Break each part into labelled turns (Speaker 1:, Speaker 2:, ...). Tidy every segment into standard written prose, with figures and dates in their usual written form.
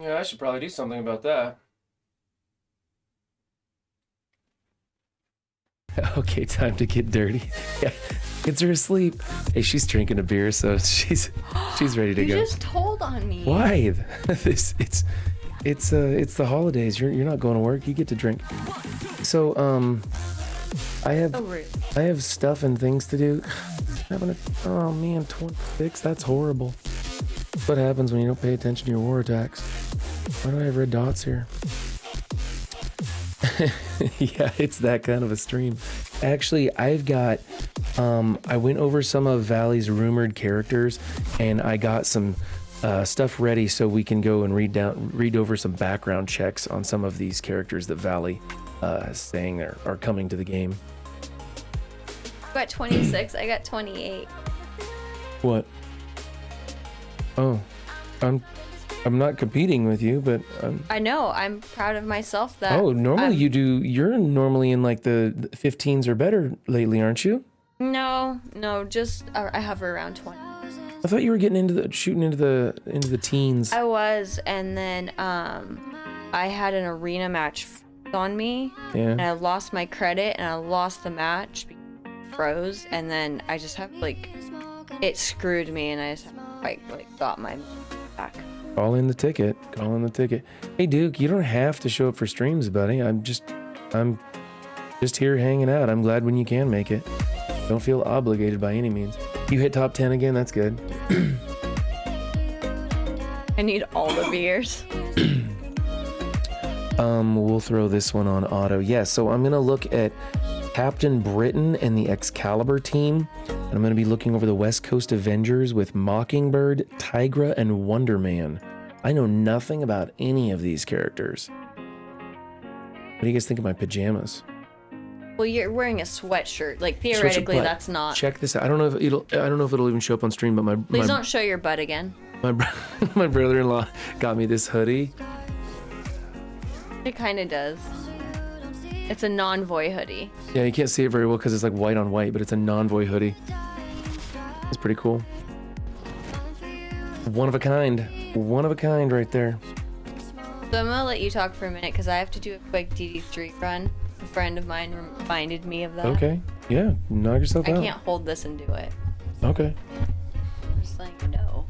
Speaker 1: Yeah, I should probably do something about that. Okay, time to get dirty. Yeah, kids are asleep. Hey, she's drinking a beer, so she's ready to
Speaker 2: You
Speaker 1: go.
Speaker 2: just told on me.
Speaker 1: Why? This it's the holidays. You're not going to work. You get to drink. So I have
Speaker 2: So rude.
Speaker 1: I have stuff and things to do. Oh man, 26. That's horrible. That's what happens when you don't pay attention to your war attacks. Why do I have red dots here? Yeah, it's that kind of a stream. Actually, I've got I went over some of Valley's rumored characters and I got some stuff ready so we can go and read over some background checks on some of these characters that Valley is saying are coming to the game.
Speaker 2: You got 26. I got 28.
Speaker 1: What? Oh, I'm not competing with you, but
Speaker 2: I know. I'm proud of myself that.
Speaker 1: oh, normally you do. You're normally in like the 15s or better lately, aren't you?
Speaker 2: No, just I hover around 20.
Speaker 1: I thought you were getting shooting into the teens.
Speaker 2: I was, and then I had an arena match on me, and
Speaker 1: Yeah.
Speaker 2: I lost my credit, and I lost the match, because it froze, and then I just have like it screwed me, and I just like got my back.
Speaker 1: Call in the ticket. Call in the ticket. Hey Duke, you don't have to show up for streams, buddy. I'm just here hanging out. I'm glad when you can make it. Don't feel obligated by any means. You hit top 10 again. That's good.
Speaker 2: I need all the beers.
Speaker 1: We'll throw this one on auto. Yeah, so I'm gonna look at Captain Britain and the Excalibur team. And I'm gonna be looking over the West Coast Avengers with Mockingbird, Tigra, and Wonder Man. I know nothing about any of these characters. What do you guys think of my pajamas?
Speaker 2: Well, you're wearing a sweatshirt. Like theoretically,
Speaker 1: But
Speaker 2: that's not.
Speaker 1: Check this out. I don't know if it'll even show up on stream, but
Speaker 2: Please don't show your butt again.
Speaker 1: my brother-in-law got me this hoodie.
Speaker 2: It kind of does. It's a non-voy hoodie.
Speaker 1: Yeah, you can't see it very well because it's like white on white, but it's a non-voy hoodie. It's pretty cool. One of a kind. One of a kind right there.
Speaker 2: So I'm gonna let you talk for a minute because I have to do a quick DD3 run. A friend of mine reminded me of that.
Speaker 1: Okay. Yeah, knock yourself
Speaker 2: I
Speaker 1: out.
Speaker 2: can't hold this and do it.
Speaker 1: Okay.
Speaker 2: I'm just letting you know.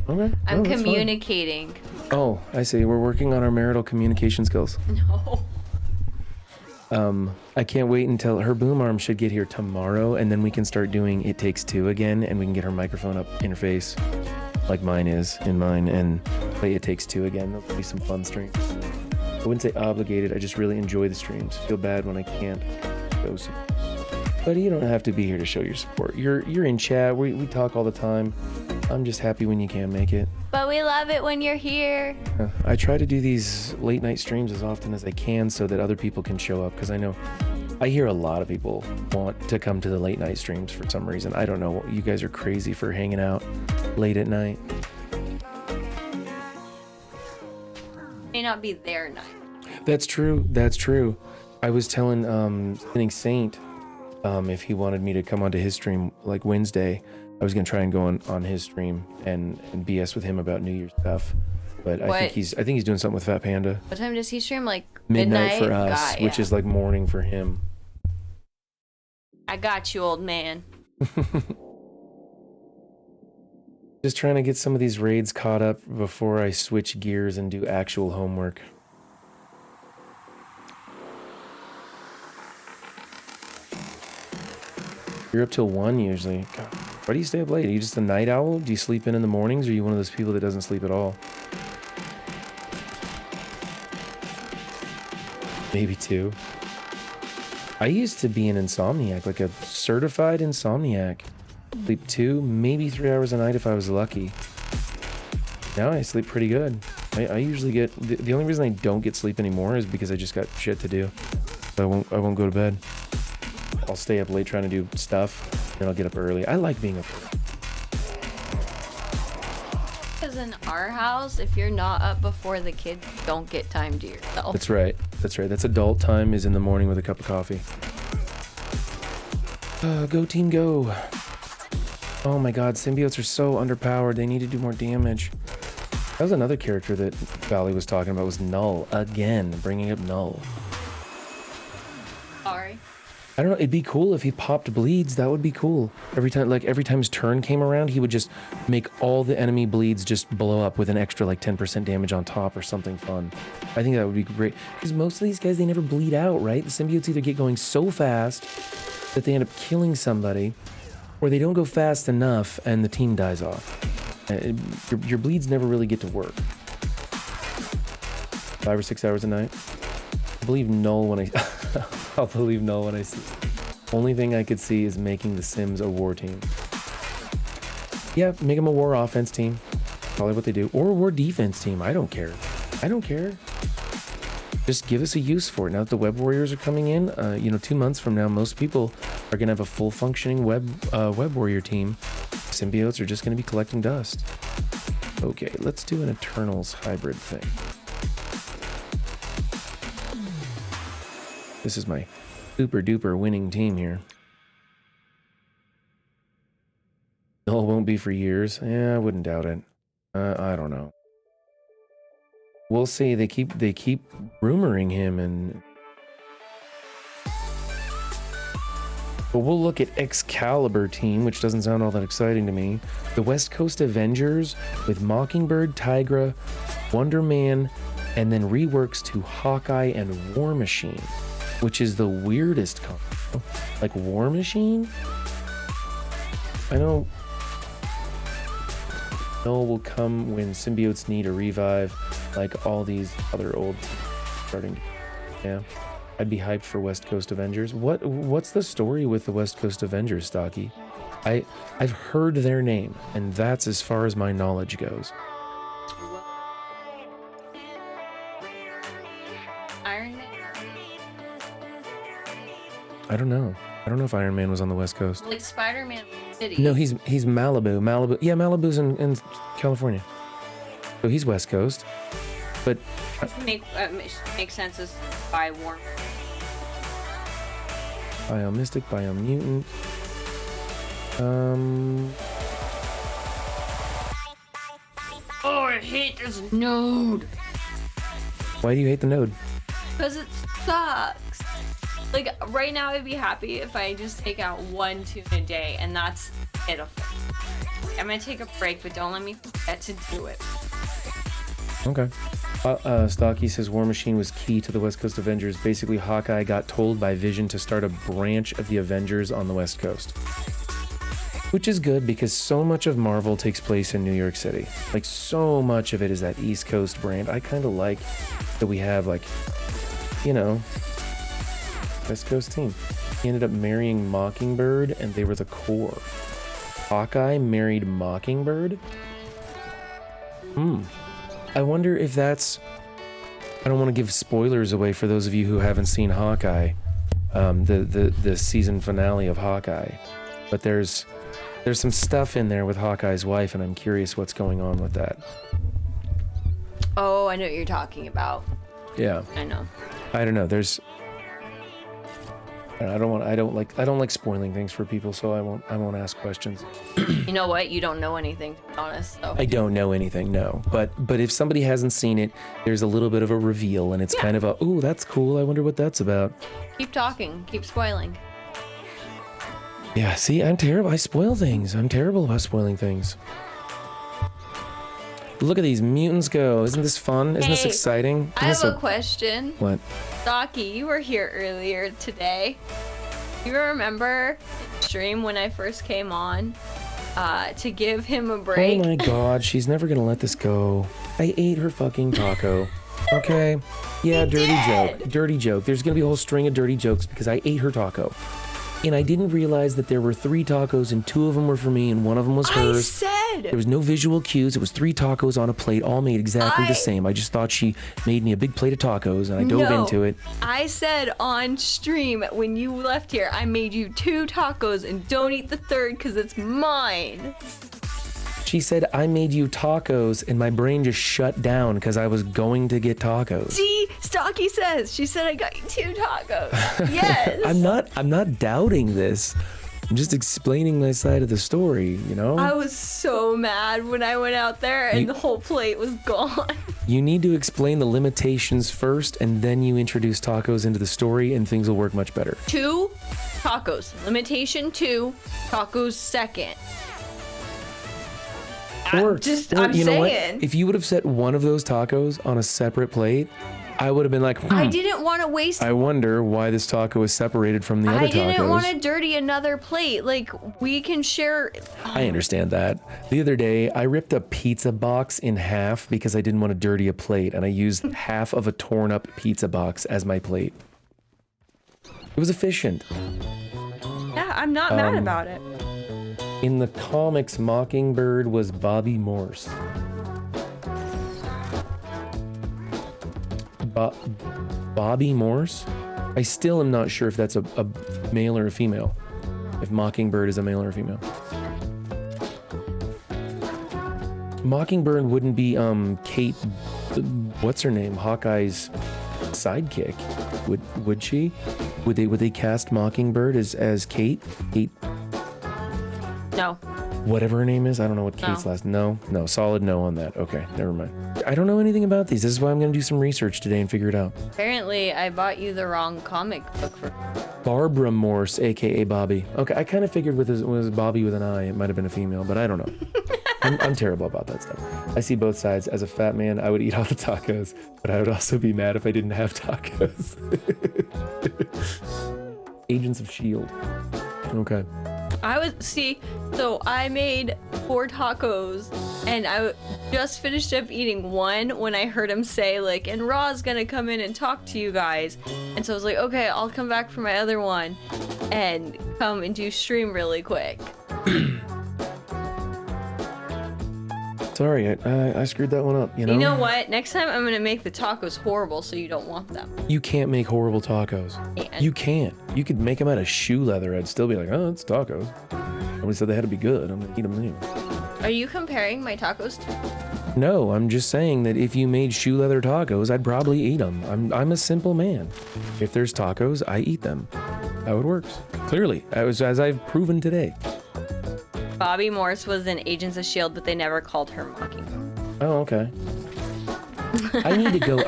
Speaker 1: Okay.
Speaker 2: I'm
Speaker 1: No, that's fine.
Speaker 2: communicating.
Speaker 1: Oh, I see. We're working on our marital communication skills.
Speaker 2: No.
Speaker 1: I can't wait until her boom arm should get here tomorrow, and then we can start doing It Takes Two again, and we can get her microphone up in her face, like mine is in mine, and play It Takes Two again. That'll be some fun streams. I wouldn't say obligated. I just really enjoy the streams. Feel bad when I can't go. But you don't have to be here to show your support. You're in chat. We talk all the time. I'm just happy when you can make it.
Speaker 2: But we love it when you're here.
Speaker 1: I try to do these late night streams as often as I can so that other people can show up, because I hear a lot of people want to come to the late night streams for some reason. I don't know. You guys are crazy for hanging out late at night.
Speaker 2: May not be their night.
Speaker 1: That's true. That's true. I was telling Sinning Saint if he wanted me to come onto his stream like Wednesday, I was gonna try and go on his stream and BS with him about New Year's stuff. But I think he's doing something with Fat Panda.
Speaker 2: What time does he stream? Like
Speaker 1: Midnight for us,
Speaker 2: Got
Speaker 1: which
Speaker 2: ya.
Speaker 1: is like morning for him.
Speaker 2: I got you, old man.
Speaker 1: Just trying to get some of these raids caught up before I switch gears and do actual homework. You're up till 1 usually. God, why do you stay up late? Are you just a night owl? Do you sleep in the mornings, or are you one of those people that doesn't sleep at all? Maybe 2. I used to be an insomniac, like a certified insomniac. Sleep 2, maybe 3 hours a night if I was lucky. Now I sleep pretty good. I usually get the only reason I don't get sleep anymore is because I just got shit to do. So I won't go to bed. I'll stay up late trying to do stuff, and I'll get up early. I like being up early.
Speaker 2: Because in our house, if you're not up before the kids, you don't get time to yourself.
Speaker 1: That's right. That's right. That's adult time is in the morning with a cup of coffee. Go team go. Oh my god, symbiotes are so underpowered. They need to do more damage. That was another character that Valley was talking about, was Null. Again, bringing up Null.
Speaker 2: Sorry.
Speaker 1: I don't know, it'd be cool if he popped bleeds. That would be cool. Every time his turn came around, he would just make all the enemy bleeds just blow up with an extra like 10% damage on top or something fun. I think that would be great. Because most of these guys, they never bleed out, right? The symbiotes either get going so fast that they end up killing somebody, or they don't go fast enough and the team dies off. Your bleeds never really get to work. 5 or 6 hours a night. I believe Null when I... I'll believe Null when I see. Only thing I could see is making the Sims a war team. Yeah, make them a war offense team. Probably what they do. Or a war defense team. I don't care. I don't care. Just give us a use for it. Now that the web warriors are coming in, 2 months from now, most people are going to have a full functioning web warrior team. Symbiotes are just going to be collecting dust. Okay, let's do an Eternals hybrid thing. This is my super duper winning team here. No, it won't be for years. Yeah, I wouldn't doubt it. I don't know. We'll see. They keep rumoring him, and but we'll look at Excalibur team, which doesn't sound all that exciting to me. The West Coast Avengers with Mockingbird, Tigra, Wonder Man, and then reworks to Hawkeye and War Machine, which is the weirdest combo. Like War Machine? I know Null will come when symbiotes need a revive, like all these other old starting. Yeah. I'd be hyped for West Coast Avengers. What's the story with the West Coast Avengers, Stocky? I've heard their name, and that's as far as my knowledge goes.
Speaker 2: Iron Man?
Speaker 1: I don't know. I don't know if Iron Man was on the West Coast.
Speaker 2: Like Spider-Man City.
Speaker 1: No, he's Malibu. Malibu. Yeah, Malibu's in California. So he's West Coast. But
Speaker 2: Makes sense as by War.
Speaker 1: Biomystic, Biomutant.
Speaker 2: Oh, I hate this node.
Speaker 1: Why do you hate the node?
Speaker 2: Because it sucks. Like, right now I'd be happy if I just take out 1 tune a day, and that's pitiful. I'm gonna take a break, but don't let me forget to do it.
Speaker 1: Okay. Stocky says War Machine was key to the West Coast Avengers. Basically, Hawkeye got told by Vision to start a branch of the Avengers on the West Coast. Which is good, because so much of Marvel takes place in New York City. Like, so much of it is that East Coast brand. I kind of like that we have, like, West Coast team. He ended up marrying Mockingbird, and they were the core. Hawkeye married Mockingbird? I wonder if that's... I don't want to give spoilers away for those of you who haven't seen Hawkeye, the season finale of Hawkeye. But there's some stuff in there with Hawkeye's wife, and I'm curious what's going on with that.
Speaker 2: Oh, I know what you're talking about.
Speaker 1: Yeah.
Speaker 2: I know.
Speaker 1: I don't know. I don't like spoiling things for people, so I won't ask questions.
Speaker 2: You know what? You don't know anything, to be honest, so.
Speaker 1: I don't know anything, no. But if somebody hasn't seen it, there's a little bit of a reveal, and it's kind of a, ooh, that's cool. I wonder what that's about.
Speaker 2: Keep talking. Keep spoiling.
Speaker 1: Yeah, see, I'm terrible. I spoil things. I'm terrible about spoiling things. Look at these mutants go. Isn't this fun? Isn't this exciting?
Speaker 2: I have a question.
Speaker 1: What?
Speaker 2: Stocky, you were here earlier today. You remember the stream when I first came on to give him a break?
Speaker 1: Oh my god, she's never gonna let this go. I ate her fucking taco. Okay? Yeah, dirty joke. There's gonna be a whole string of dirty jokes because I ate her taco. And I didn't realize that there were 3 tacos and 2 of them were for me and 1 of them was hers.
Speaker 2: I said!
Speaker 1: There was no visual cues. It was 3 tacos on a plate, all made exactly the same. I just thought she made me a big plate of tacos and I dove into it.
Speaker 2: I said on stream when you left here, I made you 2 tacos and don't eat the 3rd because it's mine.
Speaker 1: She said, I made you tacos, and my brain just shut down because I was going to get tacos.
Speaker 2: See, Stocky says, she said I got you 2 tacos. Yes.
Speaker 1: I'm not doubting this. I'm just explaining my side of the story, you know?
Speaker 2: I was so mad when I went out there and the whole plate was gone.
Speaker 1: You need to explain the limitations first, and then you introduce tacos into the story, and things will work much better.
Speaker 2: 2 tacos. Limitation 2. Tacos second. I'm saying.
Speaker 1: What? If you would have set one of those tacos on a separate plate, I would have been like,
Speaker 2: I didn't want to waste.
Speaker 1: I wonder why this taco is separated from the other tacos.
Speaker 2: I didn't want to dirty another plate. Like, we can share.
Speaker 1: I understand that. The other day, I ripped a pizza box in half because I didn't want to dirty a plate, and I used half of a torn up pizza box as my plate. It was efficient.
Speaker 2: Yeah, I'm not mad about it.
Speaker 1: In the comics, Mockingbird was Bobby Morse. Bobby Morse? I still am not sure if that's a male or a female. If Mockingbird is a male or a female. Mockingbird wouldn't be Kate, what's her name? Hawkeye's sidekick. Would she? Would they cast Mockingbird as Kate? Kate?
Speaker 2: No.
Speaker 1: Whatever her name is, I don't know what Kate's last. No, solid no on that. Okay, never mind. I don't know anything about these. This is why I'm gonna do some research today and figure it out.
Speaker 2: Apparently, I bought you the wrong comic book for.
Speaker 1: Barbara Morse, aka Bobby. Okay, I kind of figured was Bobby with an I. It might have been a female, but I don't know. I'm terrible about that stuff. I see both sides. As a fat man, I would eat all the tacos, but I would also be mad if I didn't have tacos. Agents of S.H.I.E.L.D. Okay.
Speaker 2: So I made 4 tacos, and I just finished up eating one when I heard him say, like, and Raw's gonna come in and talk to you guys. And so I was like, okay, I'll come back for my other one and come and do stream really quick.
Speaker 1: Sorry, I screwed that one up, you know?
Speaker 2: You know what? Next time I'm gonna make the tacos horrible so you don't want them.
Speaker 1: You can't make horrible tacos. You can't. You could make them out of shoe leather. I'd still be like, oh, it's tacos. Nobody said they had to be good. I'm gonna eat them anyway.
Speaker 2: Are you comparing my tacos to?
Speaker 1: No, I'm just saying that if you made shoe leather tacos, I'd probably eat them. I'm a simple man. If there's tacos, I eat them. How it works. Clearly, as I've proven today.
Speaker 2: Bobby Morse was in Agents of S.H.I.E.L.D., but they never called her Mockingbird.
Speaker 1: Oh, okay. I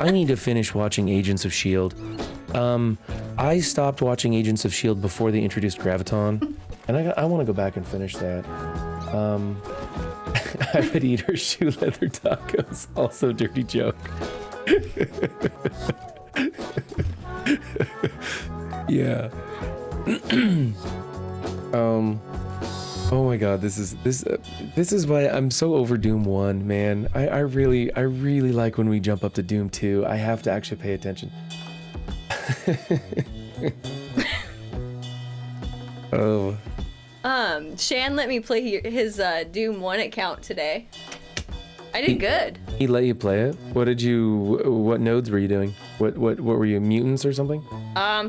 Speaker 1: need to finish watching Agents of S.H.I.E.L.D. I stopped watching Agents of S.H.I.E.L.D. before they introduced Graviton, and I want to go back and finish that. I would eat her shoe leather tacos. Also, dirty joke. Yeah. Oh my god, this is why I'm so over Doom 1, man. I really like when we jump up to Doom 2. I have to actually pay attention. Oh.
Speaker 2: Shan let me play his Doom 1 account today. I did good.
Speaker 1: He let you play it? What nodes were you doing? What were you, mutants or something?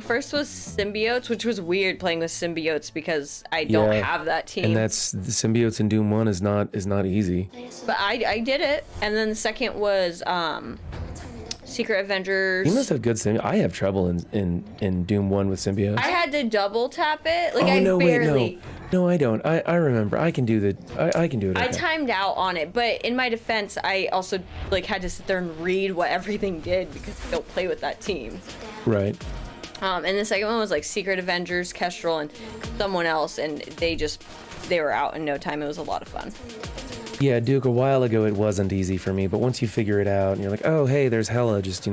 Speaker 2: First was symbiotes, which was weird playing with symbiotes because I don't have that team.
Speaker 1: And that's the symbiotes in Doom 1 is not easy.
Speaker 2: But I did it. And then the second was Secret Avengers.
Speaker 1: You must have good symbiotes. I have trouble in Doom 1 with symbiotes.
Speaker 2: I had to double tap it. Like
Speaker 1: Wait, no, I don't. I remember. I can do it.
Speaker 2: I timed out on it, but in my defense, I also had to sit there and read what everything did because I don't play with that team.
Speaker 1: Right.
Speaker 2: And the second one was Secret Avengers, Kestrel, and someone else, and they were out in no time. It was a lot of fun.
Speaker 1: Yeah, Duke, a while ago it wasn't easy for me, but once you figure it out and you're like, oh, hey, there's Hela, just,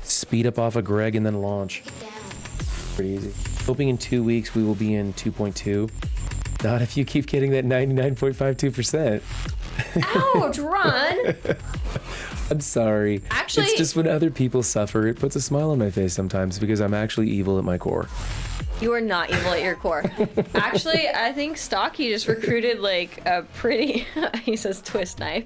Speaker 1: speed up off of Greg and then launch. Pretty easy. Hoping in 2 weeks we will be in 2.2. Not if you keep getting that 99.52%.
Speaker 2: Ouch, Ron!
Speaker 1: I'm sorry.
Speaker 2: Actually,
Speaker 1: it's just when other people suffer, it puts a smile on my face sometimes because I'm actually evil at my core.
Speaker 2: You are not evil at your core. Actually, I think Stocky just recruited a pretty, he says twist knife.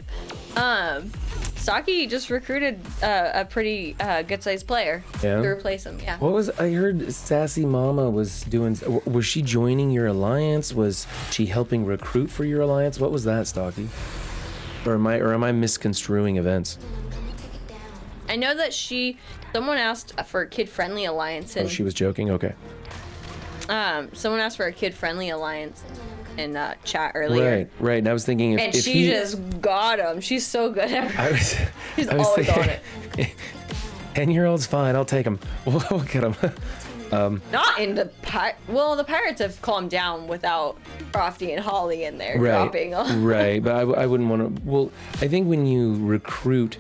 Speaker 2: Stocky just recruited a pretty good sized player to replace him. Yeah.
Speaker 1: I heard Sassy Mama was doing, was she joining your alliance? Was she helping recruit for your alliance? What was that, Stocky? Or am I misconstruing events?
Speaker 2: I know that someone asked for a kid-friendly alliance. And
Speaker 1: she was joking? Okay.
Speaker 2: Someone asked for a kid-friendly alliance in chat earlier.
Speaker 1: Right. And I was thinking
Speaker 2: and she just got him. She's so good at it. She's always on it.
Speaker 1: 10-year-old's fine. I'll take him. We'll get him.
Speaker 2: Not in the well, the pirates have calmed down without Crofty and Holly in there dropping.
Speaker 1: Right, but I wouldn't want to. Well, I think when you recruit,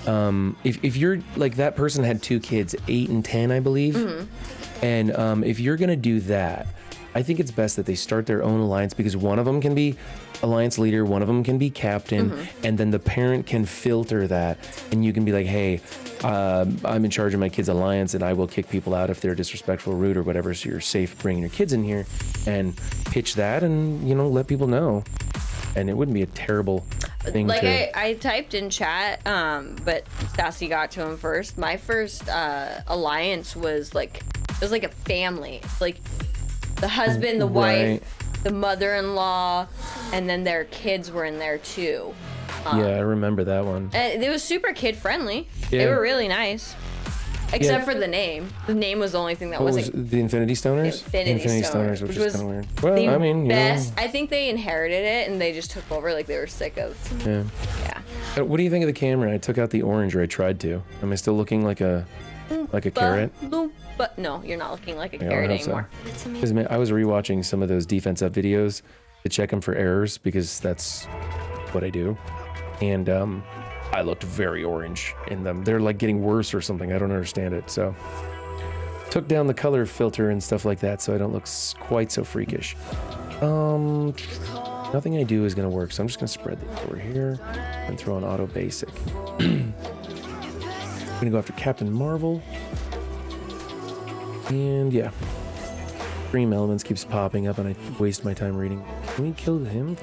Speaker 1: if you're like that person had 2 kids, 8 and 10, I believe, and if you're gonna do that, I think it's best that they start their own alliance because one of them can be alliance leader, one of them can be captain, and then the parent can filter that, and you can be like, hey, I'm in charge of my kid's alliance, and I will kick people out if they're disrespectful, rude, or whatever. So you're safe bringing your kids in here, and pitch that, and let people know. And it wouldn't be a terrible thing.
Speaker 2: Like I typed in chat, but Sassy got to him first. My first alliance was like a family. It's like the husband, the wife, the mother-in-law, and then their kids were in there too.
Speaker 1: Yeah, I remember that one.
Speaker 2: And it was super kid-friendly.
Speaker 1: Yeah.
Speaker 2: They were really nice. Except for the name. The name was the only thing that wasn't...
Speaker 1: The Infinity Stoners?
Speaker 2: Infinity
Speaker 1: Stoners, which is kind of weird. Well, I mean,
Speaker 2: best. I think they inherited it and they just took over like they were sick of...
Speaker 1: Yeah. What do you think of the camera? I took out the orange, or I tried to. Am I still looking like a carrot?
Speaker 2: But no, you're not looking like a carrot anymore.
Speaker 1: Because I was rewatching some of those defense up videos to check them for errors because that's what I do. And I looked very orange in them. They're like getting worse or something. I don't understand it. So took down the color filter and stuff like that so I don't look quite so freakish. Nothing I do is gonna work, so I'm just gonna spread this over here and throw an auto basic. I'm gonna go after Captain Marvel. And yeah, Dream Elements keeps popping up and I waste my time reading. Can we kill him?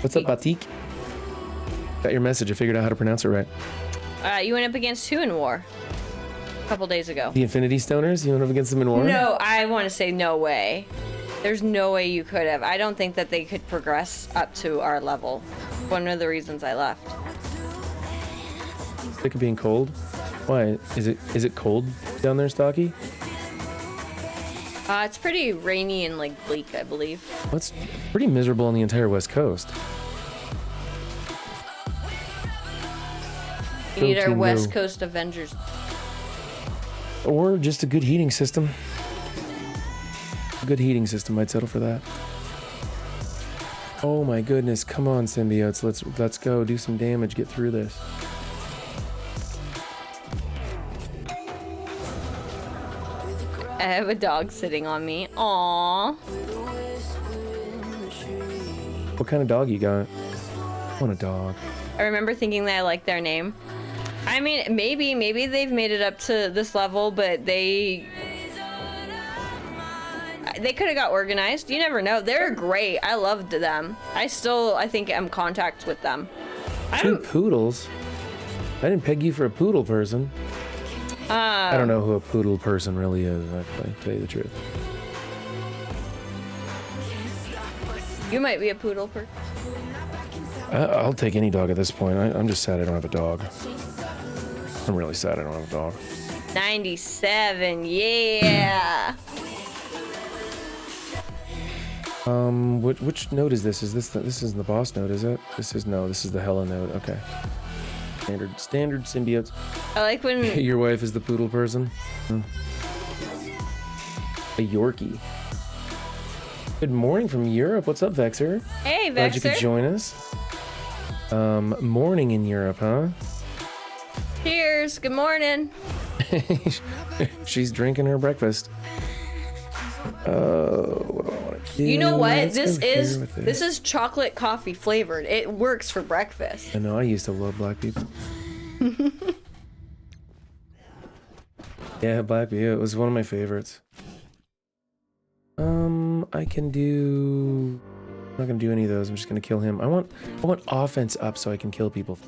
Speaker 1: What's up, Batik? Got your message. I figured out how to pronounce it right.
Speaker 2: You went up against who in war? A couple days ago.
Speaker 1: The Infinity Stoners? You went up against them in war?
Speaker 2: No, I want to say no way. There's no way you could have. I don't think that they could progress up to our level. One of the reasons I left.
Speaker 1: Sick of being cold? Why? Is it cold down there, Stocky?
Speaker 2: It's pretty rainy and like bleak, I believe.
Speaker 1: Well, it's pretty miserable on the entire West Coast.
Speaker 2: We need our West Coast Avengers.
Speaker 1: Or just a good heating system. A good heating system, I'd settle for that. Oh my goodness, come on, symbiotes. Let's go, do some damage, get through this.
Speaker 2: I have a dog sitting on me. Aww.
Speaker 1: What kind of dog you got? I want a dog.
Speaker 2: I remember thinking that I liked their name. I mean, maybe they've made it up to this level, but they could have got organized. You never know. They're great. I loved them. I think I'm in contact with them.
Speaker 1: 2 poodles? I didn't peg you for a poodle person. I don't know who a poodle person really is, actually, to tell you the truth.
Speaker 2: You might be a poodle person.
Speaker 1: I'll take any dog at this point. I'm just sad I don't have a dog. I'm really sad I don't have a dog.
Speaker 2: 97, yeah.
Speaker 1: Which node is this? This isn't the boss node, is it? This is the Hella node. Okay. Standard symbiotes.
Speaker 2: I like when
Speaker 1: your wife is the poodle person. A Yorkie. Good morning from Europe. What's up, Vexer?
Speaker 2: Hey, Vexer.
Speaker 1: Glad you could join us. Morning in Europe, huh?
Speaker 2: Cheers. Good morning.
Speaker 1: She's drinking her breakfast. What do I want to do?
Speaker 2: You know what? This is chocolate coffee flavored. It works for breakfast.
Speaker 1: I know. I used to love black people. Yeah, black people. It was one of my favorites. I can do. I'm not gonna do any of those. I'm just gonna kill him. I want offense up so I can kill people.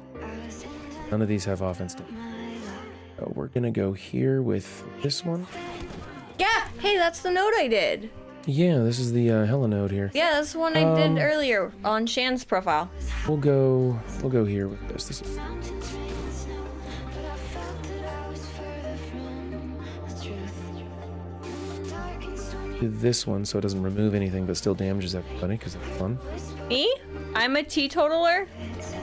Speaker 1: None of these have offense. So we're gonna go here with this one.
Speaker 2: Yeah. Hey, that's the node I did.
Speaker 1: Yeah, this is the Hella node here.
Speaker 2: Yeah, that's the one I did earlier on Shan's profile.
Speaker 1: We'll go here with this. do this one so it doesn't remove anything but still damages everybody because it's fun.
Speaker 2: Me? I'm a teetotaler.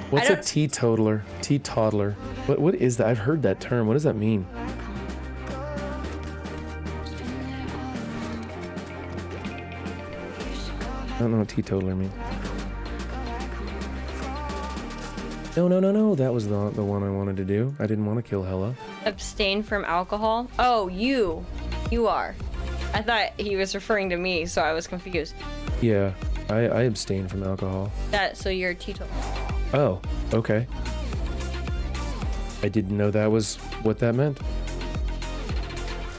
Speaker 1: What's a teetotaler? Teetotaler. What is that? I've heard that term. What does that mean? I don't know what teetotaler means. No. That was the one I wanted to do. I didn't want to kill Hela.
Speaker 2: Abstain from alcohol? Oh, you are. I thought he was referring to me, so I was confused.
Speaker 1: Yeah, I abstain from alcohol.
Speaker 2: So you're a teetotaler.
Speaker 1: Oh, okay. I didn't know that was what that meant.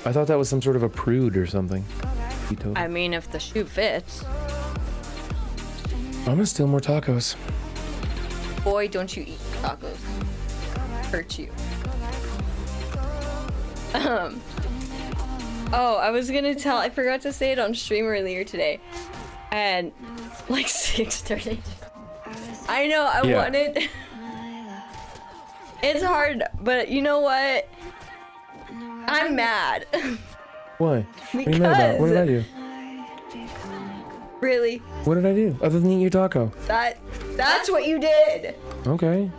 Speaker 1: I thought that was some sort of a prude or something. Teetotaler.
Speaker 2: I mean, if the shoe fits.
Speaker 1: I'm gonna steal more tacos.
Speaker 2: Boy, don't you eat tacos. Hurt you. Oh, I was gonna I forgot to say it on stream earlier today. And like 6:30. I know, I wanted. It's hard, but you know what? I'm mad.
Speaker 1: Why? What are you mad about? What did I do?
Speaker 2: Really?
Speaker 1: What did I do other than eat your taco?
Speaker 2: That's what you did.
Speaker 1: Okay.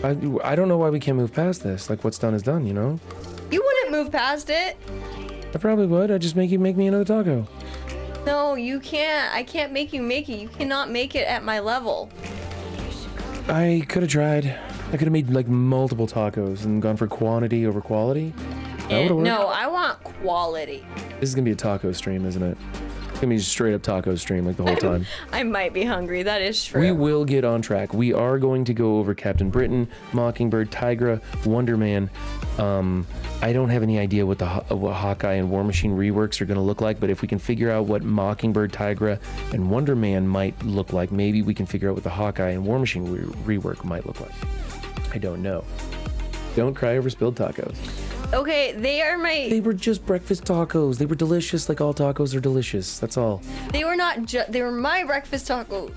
Speaker 1: I don't know why we can't move past this. Like, what's done is done, you know?
Speaker 2: You wouldn't move past it.
Speaker 1: I probably would. I'd just make me another taco.
Speaker 2: No, you can't. I can't make you make it. You cannot make it at my level.
Speaker 1: I could have tried. I could have made like multiple tacos and gone for quantity over quality. That would have worked.
Speaker 2: No, I want quality.
Speaker 1: This is gonna be a taco stream, isn't it? It's gonna be a straight up taco stream like the whole time.
Speaker 2: I might be hungry. That is true.
Speaker 1: We will get on track. We are going to go over Captain Britain, Mockingbird, Tigra, Wonder Man. I don't have any idea what what Hawkeye and War Machine reworks are going to look like, but if we can figure out what Mockingbird, Tigra, and Wonder Man might look like, maybe we can figure out what the Hawkeye and War Machine rework might look like. I don't know. Don't cry over spilled tacos.
Speaker 2: Okay, they
Speaker 1: were just breakfast tacos. They were delicious, like all tacos are delicious. That's all.
Speaker 2: They were not they were my breakfast tacos.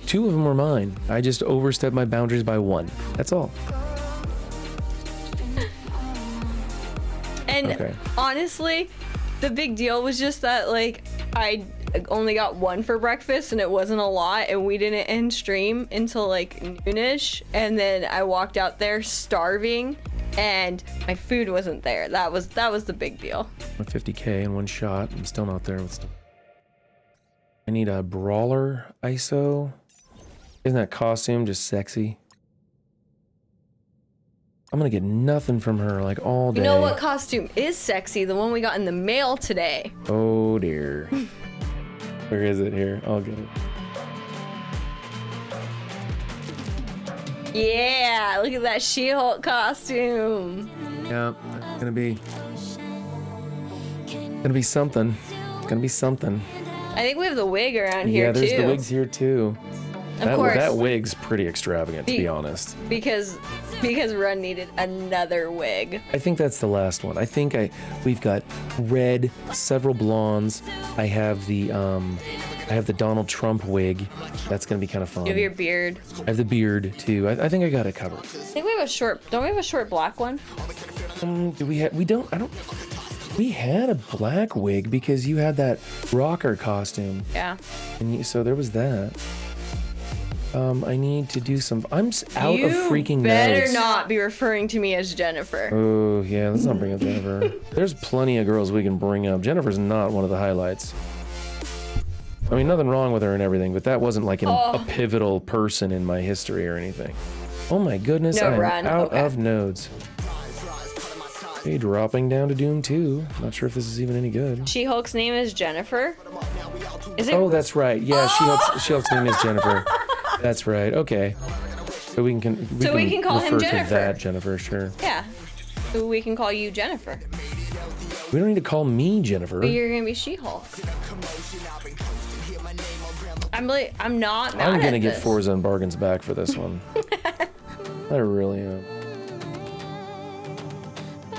Speaker 1: 2 of them were mine. I just overstepped my boundaries by 1. That's all.
Speaker 2: And honestly, the big deal was just that like I only got 1 for breakfast and it wasn't a lot, and we didn't end stream until like noonish, and then I walked out there starving and my food wasn't there. That was the big deal. 50k
Speaker 1: in 1 shot. I'm still not there with stuff. I need a brawler ISO. Isn't that costume just sexy? I'm gonna get nothing from her like all day.
Speaker 2: You know what costume is sexy? The one we got in the mail today.
Speaker 1: Oh dear. Where is it here? I'll get it.
Speaker 2: Yeah, look at that She-Hulk costume.
Speaker 1: Yep, it's gonna be something. It's gonna be something.
Speaker 2: I think we have the wig around here too.
Speaker 1: Yeah, there's the wigs here too.
Speaker 2: Of course.
Speaker 1: That wig's pretty extravagant, to be honest.
Speaker 2: Because Run needed another wig.
Speaker 1: I think that's the last one. I think we've got red, several blondes. I have the Donald Trump wig. That's gonna be kind of fun.
Speaker 2: You have your beard.
Speaker 1: I have the beard too. I think I got it covered.
Speaker 2: I think we have don't we have a short black one?
Speaker 1: Do we have? We don't. I don't. We had a black wig because you had that rocker costume.
Speaker 2: Yeah.
Speaker 1: And so there was that. I need to do some. I'm out of freaking notes. You
Speaker 2: better not be referring to me as Jennifer.
Speaker 1: Oh yeah, let's not bring up Jennifer. There's plenty of girls we can bring up. Jennifer's not one of the highlights. I mean, nothing wrong with her and everything, but that wasn't like a pivotal person in my history or anything. Oh my goodness, I'm out of nodes. Okay, dropping down to Doom 2. Not sure if this is even any good.
Speaker 2: She-Hulk's name is Jennifer. Is it?
Speaker 1: Oh, that's right. Yeah, She-Hulk's name is Jennifer. That's right. Okay. So we can
Speaker 2: call him Jennifer.
Speaker 1: To that Jennifer, sure.
Speaker 2: Yeah. So we can call you Jennifer.
Speaker 1: We don't need to call me Jennifer.
Speaker 2: But you're gonna be She-Hulk. I'm not mad
Speaker 1: I'm gonna get Forza and bargains back for this one. I really am.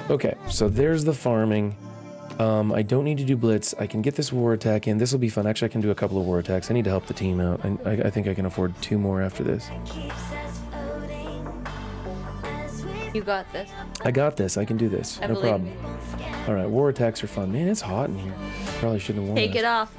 Speaker 1: Okay, so there's the farming. I don't need to do blitz. I can get this war attack in. This will be fun. Actually, I can do a couple of war attacks. I need to help the team out. I think I can afford 2 more after this.
Speaker 2: You got this.
Speaker 1: I got this. I can do this. No problem. All right, war attacks are fun. Man, it's hot in here. Probably shouldn't have worn
Speaker 2: Take
Speaker 1: this.
Speaker 2: it off.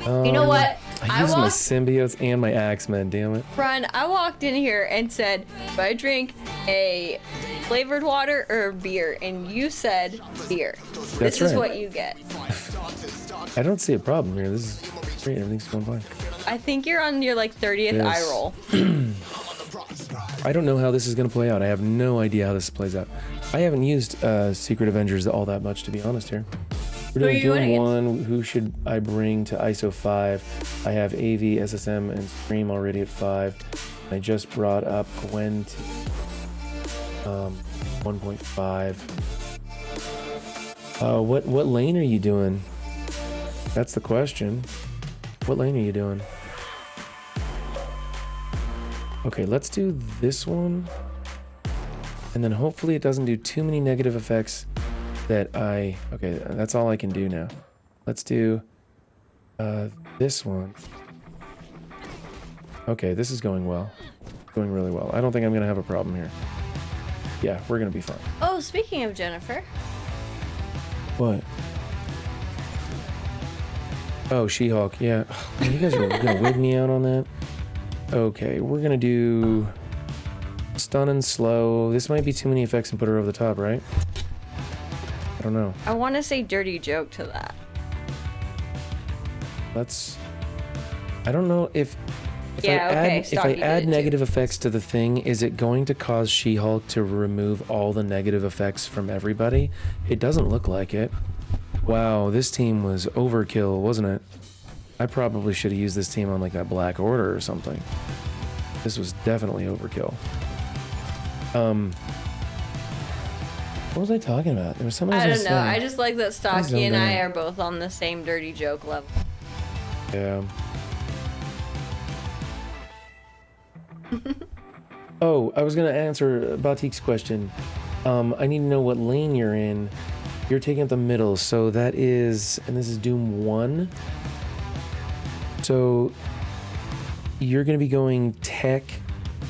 Speaker 2: You know what?
Speaker 1: I used my symbiotes and my Axemen, damn it.
Speaker 2: Brian, I walked in here and said, do I drink a flavored water or beer? And you said beer. This is what you get.
Speaker 1: I don't see a problem here. This is great. Everything's going fine.
Speaker 2: I think you're on your like 30th eye roll.
Speaker 1: I don't know how this is going to play out. I have no idea how this plays out. I haven't used Secret Avengers all that much, to be honest here. We're doing Doom 1. Who should I bring to ISO 5? I have AV, SSM, and Scream already at 5. I just brought up Gwen to 1.5. What lane are you doing? That's the question. What lane are you doing? Okay, let's do this one. And then hopefully it doesn't do too many negative effects that okay, that's all I can do now. Let's do this one. Okay, this is going well. Going really well. I don't think I'm gonna have a problem here. Yeah, we're gonna be fine.
Speaker 2: Oh, speaking of Jennifer.
Speaker 1: What? Oh, She-Hulk, yeah. Man, you guys are gonna wig me out on that? Okay, we're gonna do stun and slow. This might be too many effects and put her over the top, right? I don't know.
Speaker 2: I want to say dirty joke to that.
Speaker 1: I don't know if I add negative effects to the thing, is it going to cause She-Hulk to remove all the negative effects from everybody? It doesn't look like it. Wow, this team was overkill, wasn't it? I probably should have used this team on like that Black Order or something. This was definitely overkill. What was I talking about? There was something
Speaker 2: I don't know. I just like that Stocky and I are both on the same dirty joke level.
Speaker 1: Yeah. Oh, I was gonna answer Batik's question. I need to know what lane you're in. You're taking up the middle, so that is, and this is Doom 1. So you're gonna be going Tech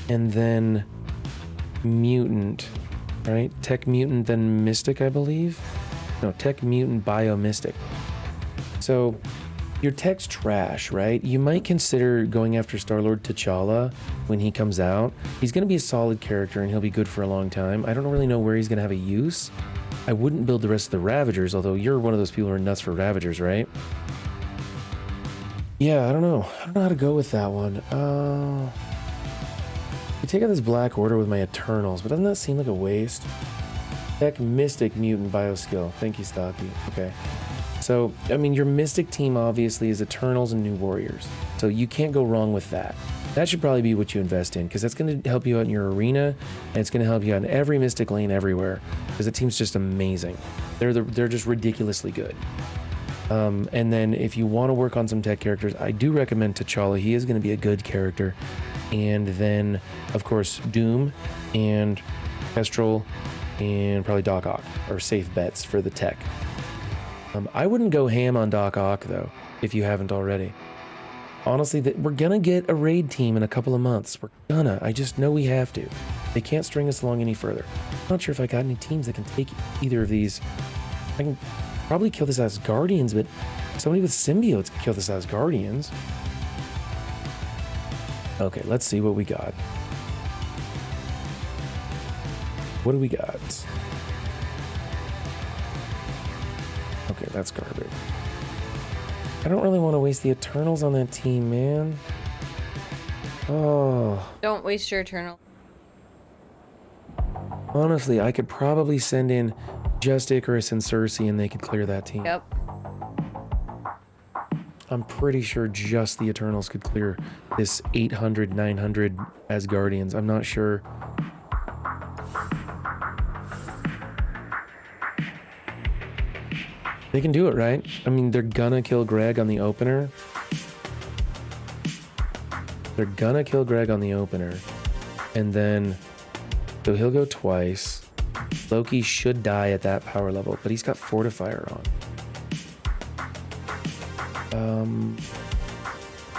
Speaker 1: and then Mutant, right? Tech, Mutant, then Mystic, I believe. No, Tech, Mutant, Bio, Mystic. So your tech's trash, right? You might consider going after Star-Lord T'Challa when he comes out. He's going to be a solid character and he'll be good for a long time. I don't really know where he's going to have a use. I wouldn't build the rest of the Ravagers, although you're one of those people who are nuts for Ravagers, right? Yeah, I don't know. I don't know how to go with that one. I take out this Black Order with my Eternals, but doesn't that seem like a waste? Tech, Mystic, Mutant, Bioskill. Thank you, Stocky. Okay. So, I mean, your Mystic team obviously is Eternals and New Warriors. So you can't go wrong with that. That should probably be what you invest in, because that's going to help you out in your arena, and it's going to help you out in every Mystic lane everywhere, because the team's just amazing. They're just ridiculously good. And then if you want to work on some tech characters, I do recommend T'Challa. He is going to be a good character. And then, of course, Doom and Kestrel and probably Doc Ock are safe bets for the tech. I wouldn't go ham on Doc Ock, though, if you haven't already. Honestly, we're gonna get a raid team in a couple of months. We're gonna. I just know we have to. They can't string us along any further. I'm not sure if I got any teams that can take either of these. I can probably kill this as Guardians, but somebody with symbiotes can kill this as Guardians. Okay, let's see what we got. What do we got? Okay, that's garbage. I don't really want to waste the Eternals on that team, man. Oh.
Speaker 2: Don't waste your Eternal.
Speaker 1: Honestly, I could probably send in just Icarus and Cersei and they could clear that team.
Speaker 2: Yep.
Speaker 1: I'm pretty sure just the Eternals could clear this 800, 900 Asgardians. I'm not sure. They can do it, right? I mean, they're gonna kill Greg on the opener. They're gonna kill Greg on the opener. And then, so he'll go twice. Loki should die at that power level, but he's got Fortifier on.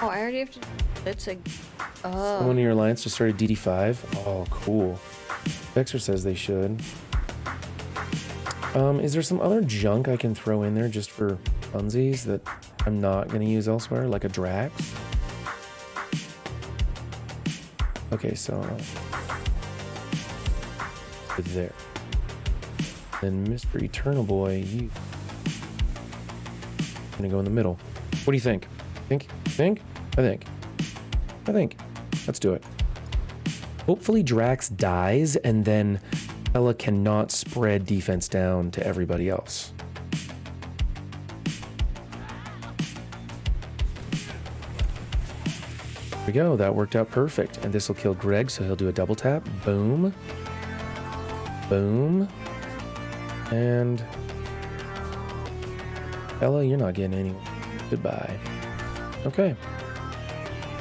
Speaker 2: Oh, I already have to. It's a. Oh.
Speaker 1: Someone in your alliance just started DD5. Oh, cool. Vexer says they should. Is there some other junk I can throw in there just for funsies that I'm not going to use elsewhere, like a Drax? Okay, so there. Then Mr. Eternal Boy, you gonna go in the middle. What do you think? Think? I think. Let's do it. Hopefully Drax dies and then Ella cannot spread defense down to everybody else. There we go. That worked out perfect. And this will kill Greg, so he'll do a double tap. Boom. Boom. And Ella, you're not getting anywhere. Goodbye. Okay.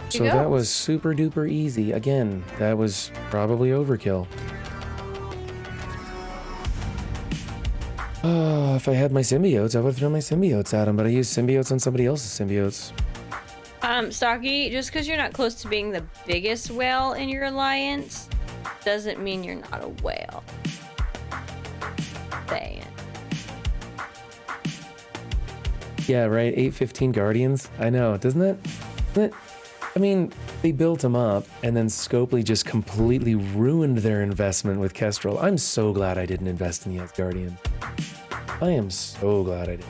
Speaker 1: So that was super duper easy. Again, that was probably overkill. If I had my symbiotes, I would have thrown my symbiotes at him, but I used symbiotes on somebody else's symbiotes.
Speaker 2: Stocky, just because you're not close to being the biggest whale in your alliance, doesn't mean you're not a whale. Saying.
Speaker 1: Yeah, right. 815 Guardians. I know, doesn't it? I mean, they built him up, and then Scopely just completely ruined their investment with Kestrel. I'm so glad I didn't invest in the Asgardians. I am so glad I did.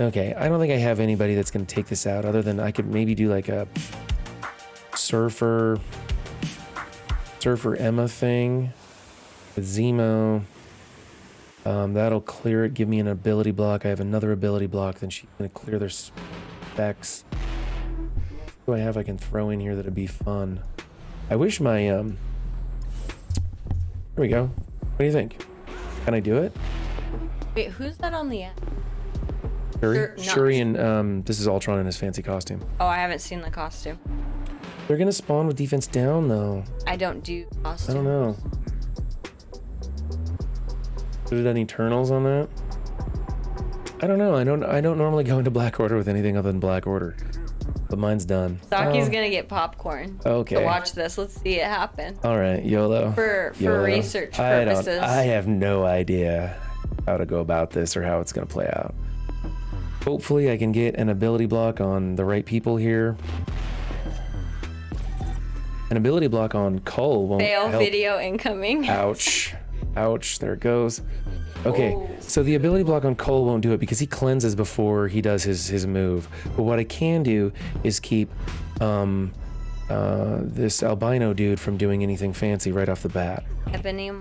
Speaker 1: Okay, I don't think I have anybody that's going to take this out, other than I could maybe do like a Surfer Emma thing with Zemo. That'll clear it, give me an ability block. I have another ability block, then she's going to clear their specs. What do I have I can throw in here that'd be fun? I wish my, Here we go. What do you think? Can I do it?
Speaker 2: Wait, who's that on the end?
Speaker 1: Shuri and, this is Ultron in his fancy costume.
Speaker 2: Oh, I haven't seen the costume.
Speaker 1: They're going to spawn with defense down, though.
Speaker 2: I don't do costumes.
Speaker 1: I don't know. Did it any Eternals on that? I don't know. I don't normally go into Black Order with anything other than Black Order. But mine's done.
Speaker 2: Saki's gonna get popcorn.
Speaker 1: Okay.
Speaker 2: So watch this. Let's see it happen.
Speaker 1: All right, YOLO.
Speaker 2: For
Speaker 1: YOLO.
Speaker 2: research purposes.
Speaker 1: I have no idea how to go about this or how it's gonna play out. Hopefully I can get an ability block on the right people here. An ability block on Cull won't
Speaker 2: Fail
Speaker 1: help.
Speaker 2: video incoming.
Speaker 1: Ouch. Ouch, there it goes. Okay, so the ability block on Cole won't do it because he cleanses before he does his move. But what I can do is keep this albino dude from doing anything fancy right off the bat.
Speaker 2: Ebony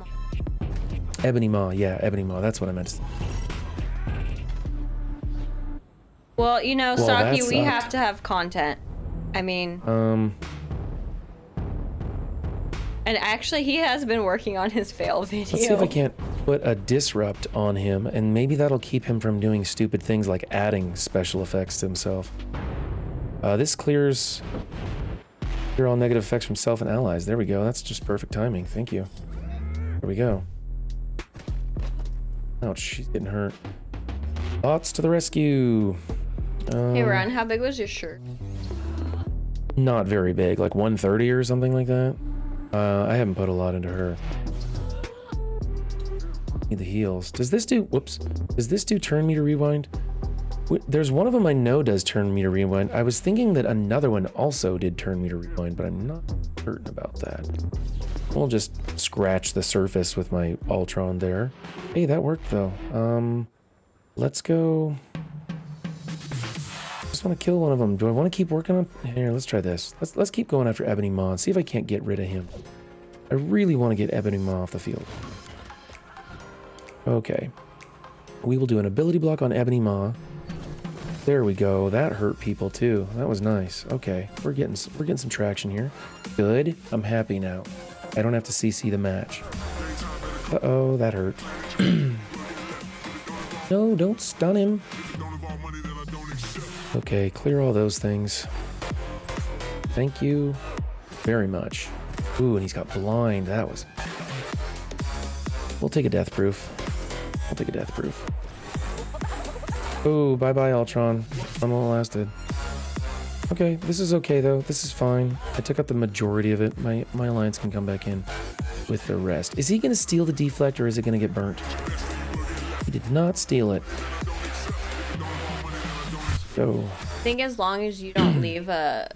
Speaker 1: Maw, yeah, Ebony Maw, that's what I meant to say.
Speaker 2: Well, you know,
Speaker 1: Well,
Speaker 2: Saki,
Speaker 1: that
Speaker 2: we
Speaker 1: sucked.
Speaker 2: have to have content. I mean... And actually, he has been working on his fail video.
Speaker 1: Let's see if I can't put a disrupt on him, and maybe that'll keep him from doing stupid things like adding special effects to himself. This clears all negative effects from self and allies. There we go. That's just perfect timing. Thank you. There we go. Ouch, she's getting hurt. Bots to the rescue.
Speaker 2: Hey, Ron, how big was your shirt?
Speaker 1: Not very big, like 130 or something like that. I haven't put a lot into her. Need the heals. Does this do, whoops. Does this do turn meter rewind? There's one of them I know does turn meter rewind. I was thinking that another one also did turn meter rewind, but I'm not certain about that. We'll just scratch the surface with my Ultron there. Hey, that worked though. Let's go. I just want to kill one of them. Do I want to keep working on? Here, let's try this. Let's keep going after Ebony Maw and see if I can't get rid of him. I really want to get Ebony Maw off the field. Okay. We will do an ability block on Ebony Maw. There we go. That hurt people too. That was nice. Okay, we're getting some traction here. Good. I'm happy now. I don't have to CC the match. Uh-oh, that hurt. No, don't stun him. Okay, clear all those things. Thank you very much. Ooh, and he's got blind. That was... We'll take a death proof. We'll take a death proof. Oh, bye-bye, Ultron. Fun while it lasted. Okay, this is okay, though. This is fine. I took out the majority of it. My alliance can come back in with the rest. Is he going to steal the deflect, or is it going to get burnt? did not steal it. Go.
Speaker 2: I think as long as you don't leave a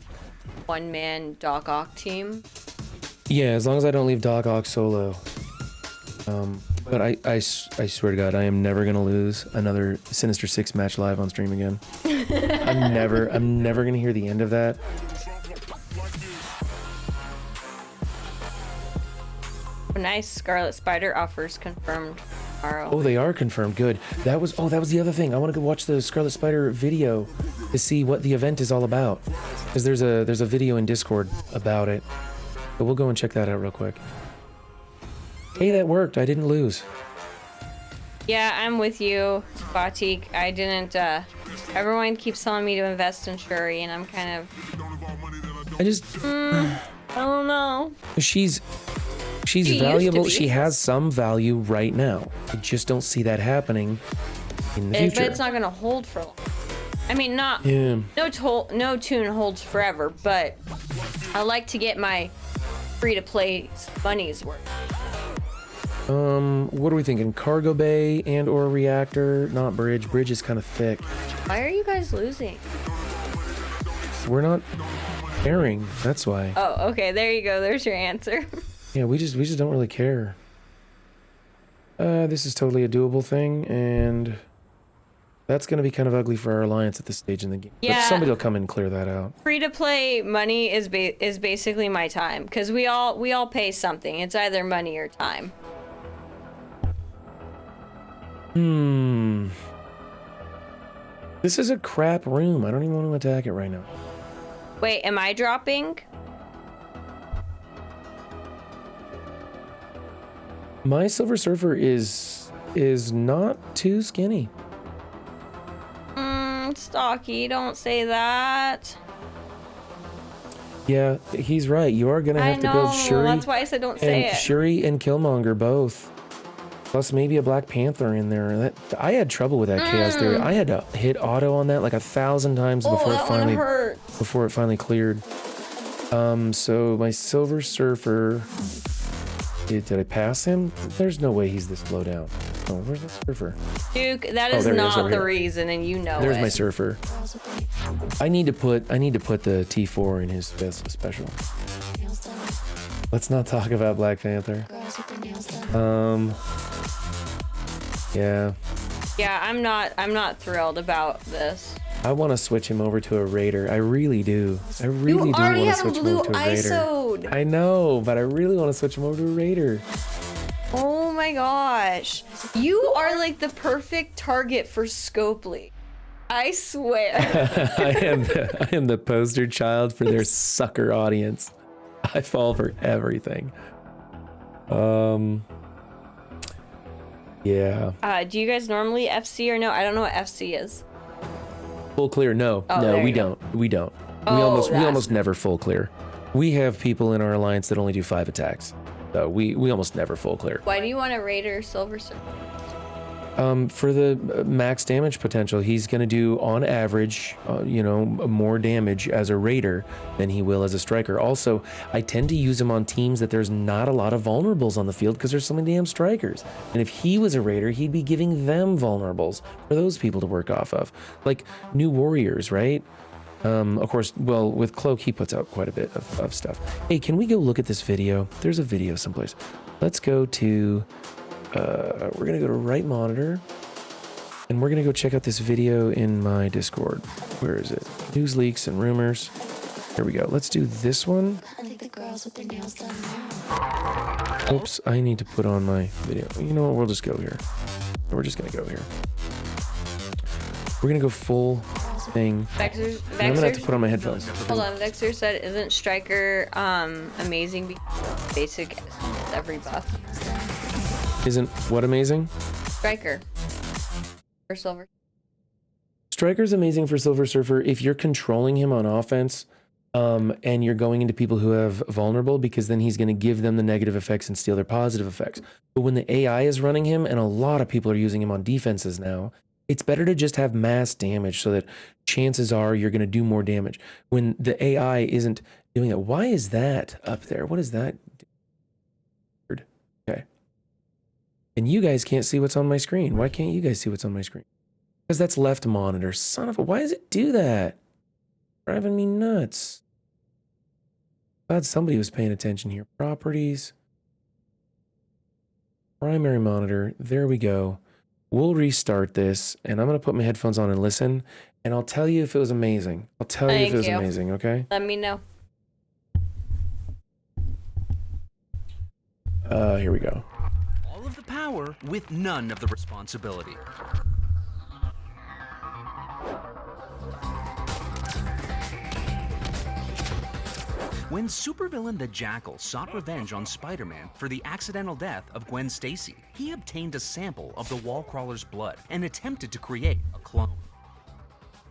Speaker 2: one-man Doc Ock team.
Speaker 1: Yeah, as long as I don't leave Doc Ock solo. But I swear to God, I am never gonna lose another Sinister Six match live on stream again. I'm never gonna hear the end of that.
Speaker 2: Nice. Scarlet Spider offers confirmed tomorrow.
Speaker 1: Oh, they are confirmed. Good. That was the other thing. I want to go watch the Scarlet Spider video to see what the event is all about. Because there's a video in Discord about it. But we'll go and check that out real quick. Hey, that worked. I didn't lose.
Speaker 2: Yeah, I'm with you, Batik. I didn't, everyone keeps telling me to invest in Shuri, and I'm kind of... I don't know.
Speaker 1: She's
Speaker 2: She
Speaker 1: valuable.
Speaker 2: used to be.
Speaker 1: She has some value right now. I just don't see that happening in the future.
Speaker 2: But it's not gonna hold for long. I mean, not...
Speaker 1: Yeah.
Speaker 2: No tune holds forever, but I like to get my free-to-play money's worth.
Speaker 1: What are we thinking? Cargo bay and or reactor, not bridge. Bridge is kind of thick.
Speaker 2: Why are you guys losing?
Speaker 1: We're not caring. That's why.
Speaker 2: Oh, okay. There you go. There's your answer.
Speaker 1: Yeah, we just don't really care. This is totally a doable thing, and that's gonna be kind of ugly for our alliance at this stage in the game.
Speaker 2: Yeah.
Speaker 1: But somebody will come and clear that out.
Speaker 2: Free-to-play money is basically my time, because we all pay something. It's either money or time.
Speaker 1: This is a crap room. I don't even want to attack it right now.
Speaker 2: Wait, am I dropping?
Speaker 1: My Silver Surfer is not too skinny.
Speaker 2: Stocky, don't say that.
Speaker 1: Yeah, he's right. You are gonna have to build Shuri.
Speaker 2: That's why I said don't say it.
Speaker 1: Shuri and Killmonger both. Plus maybe a Black Panther in there. That I had trouble with that Chaos Theory. I had to hit auto on that like 1,000 times before it finally cleared. So my Silver Surfer. Did I pass him? There's no way he's this low down. Oh, where's the Surfer?
Speaker 2: Duke, that is not the reason, and you know
Speaker 1: There's
Speaker 2: it.
Speaker 1: my Surfer. I need to put the T4 in his special. Let's not talk about Black Panther. Yeah.
Speaker 2: Yeah, I'm not thrilled about this.
Speaker 1: I want to switch him over to a Raider. I really do. I really do want to switch him over to a Raider.
Speaker 2: ISO'd.
Speaker 1: I know, but I really want to switch him over to a Raider.
Speaker 2: Oh my gosh. You are like the perfect target for Scopely. I swear.
Speaker 1: I am the poster child for their sucker audience. I fall for everything. Yeah.
Speaker 2: Do you guys normally FC or no? I don't know what FC is.
Speaker 1: Full clear? No,
Speaker 2: Oh,
Speaker 1: no,
Speaker 2: there
Speaker 1: we
Speaker 2: you go.
Speaker 1: don't. We don't.
Speaker 2: Oh,
Speaker 1: we almost never full clear. We have people in our alliance that only do 5 attacks. So we almost never full clear.
Speaker 2: Why do you want a Raider Silver Surfer?
Speaker 1: For the max damage potential, he's going to do on average, more damage as a Raider than he will as a striker. Also, I tend to use him on teams that there's not a lot of vulnerables on the field because there's so many damn strikers. And if he was a Raider, he'd be giving them vulnerables for those people to work off of. Like new warriors, right? Of course, well, with Cloak, he puts out quite a bit of stuff. Hey, can we go look at this video? There's a video someplace. Let's go to... we're gonna go to right monitor and we're gonna go check out this video in my Discord. Where is it? News leaks and rumors. Here we go. Let's do this one. Oops, I need to put on my video. You know what? We'll just go here. We're just gonna go here. We're gonna go full thing.
Speaker 2: Vexer,
Speaker 1: I'm gonna have to put on my headphones.
Speaker 2: Hold on, Vexer said, isn't Striker amazing because basic every buff?
Speaker 1: Isn't what amazing?
Speaker 2: Striker. Or Silver.
Speaker 1: Striker's amazing for Silver Surfer if you're controlling him on offense, and you're going into people who have vulnerable, because then he's going to give them the negative effects and steal their positive effects. But when the AI is running him, and a lot of people are using him on defenses now, it's better to just have mass damage so that chances are you're going to do more damage. When the AI isn't doing it, why is that up there? What is that? Okay. And you guys can't see what's on my screen. Why can't you guys see what's on my screen? Because that's left monitor. Son of a... Why does it do that? Driving me nuts. Glad somebody was paying attention here. Properties. Primary monitor. There we go. We'll restart this, and I'm going to put my headphones on and listen, and I'll tell you if it was amazing. I'll tell you if it was amazing, okay?
Speaker 2: Let me know.
Speaker 1: Here we go.
Speaker 3: All of the power with none of the responsibility. When supervillain the Jackal sought revenge on Spider-Man for the accidental death of Gwen Stacy, he obtained a sample of the Wallcrawler's blood and attempted to create a clone.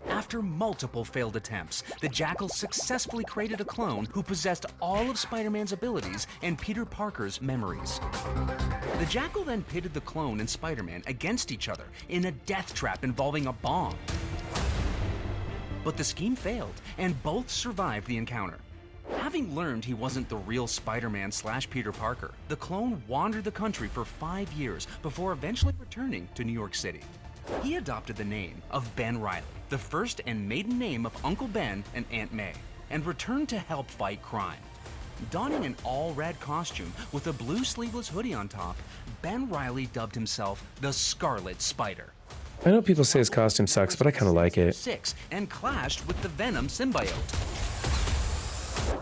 Speaker 3: After multiple failed attempts, the Jackal successfully created a clone who possessed all of Spider-Man's abilities and Peter Parker's memories. The Jackal then pitted the clone and Spider-Man against each other in a death trap involving a bomb. But the scheme failed, and both survived the encounter. Having learned he wasn't the real Spider-Man / Peter Parker, the clone wandered the country for 5 years before eventually returning to New York City. He adopted the name of Ben Reilly, the first and maiden name of Uncle Ben and Aunt May, and returned to help fight crime. Donning an all-red costume with a blue sleeveless hoodie on top, Ben Reilly dubbed himself the Scarlet Spider.
Speaker 1: I know people say his costume sucks, but I kind of like it.
Speaker 3: And clashed with the Venom symbiote.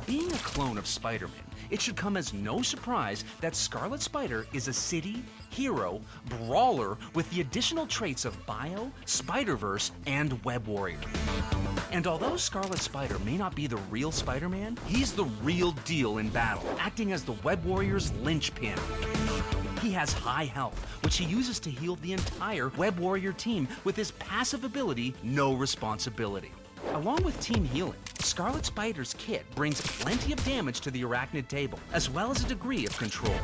Speaker 3: Being a clone of Spider-Man, it should come as no surprise that Scarlet Spider is a city, hero, brawler with the additional traits of Bio, Spider-Verse, and Web Warrior. And although Scarlet Spider may not be the real Spider-Man, he's the real deal in battle, acting as the Web Warrior's linchpin. He has high health, which he uses to heal the entire Web Warrior team with his passive ability, No Responsibility. Along with team healing, Scarlet Spider's kit brings plenty of damage to the arachnid table, as well as a degree of control.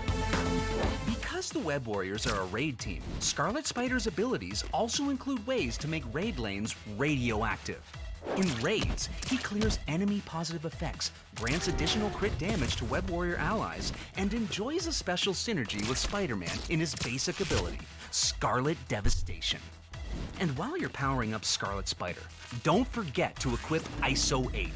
Speaker 3: Because the Web Warriors are a raid team, Scarlet Spider's abilities also include ways to make raid lanes radioactive. In raids, he clears enemy positive effects, grants additional crit damage to Web Warrior allies, and enjoys a special synergy with Spider-Man in his basic ability, Scarlet Devastation. And while you're powering up Scarlet Spider, don't forget to equip ISO 8.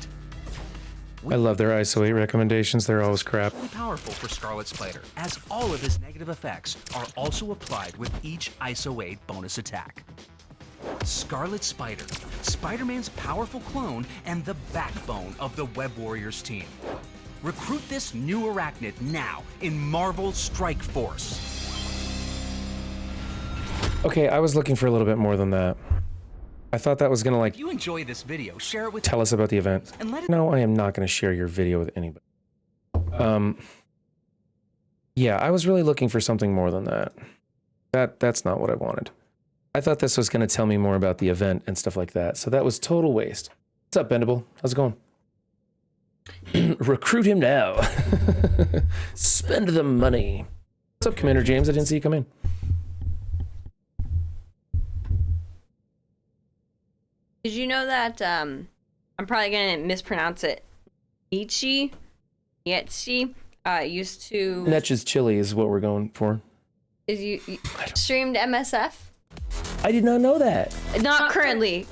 Speaker 1: I love their ISO 8 recommendations. They're always crap.
Speaker 3: Really powerful for Scarlet Spider, as all of his negative effects are also applied with each ISO 8 bonus attack. Scarlet Spider, Spider-Man's powerful clone and the backbone of the Web Warriors team. Recruit this new arachnid now in Marvel Strike Force.
Speaker 1: Okay, I was looking for a little bit more than that. I thought that was gonna
Speaker 3: If you enjoy this video, share it with
Speaker 1: tell us about the event.
Speaker 3: and let it
Speaker 1: No, I am not gonna share your video with anybody. Yeah, I was really looking for something more than that. That's not what I wanted. I thought this was gonna tell me more about the event and stuff like that, so that was total waste. What's up, Bendable? How's it going? Recruit him now. Spend the money. What's up, Commander James? I didn't see you come in.
Speaker 2: Did you know that, I'm probably gonna mispronounce it, Nietzsche, used to...
Speaker 1: Netch's Chili is what we're going for.
Speaker 2: Is you streamed MSF?
Speaker 1: I did not know that.
Speaker 2: Not currently.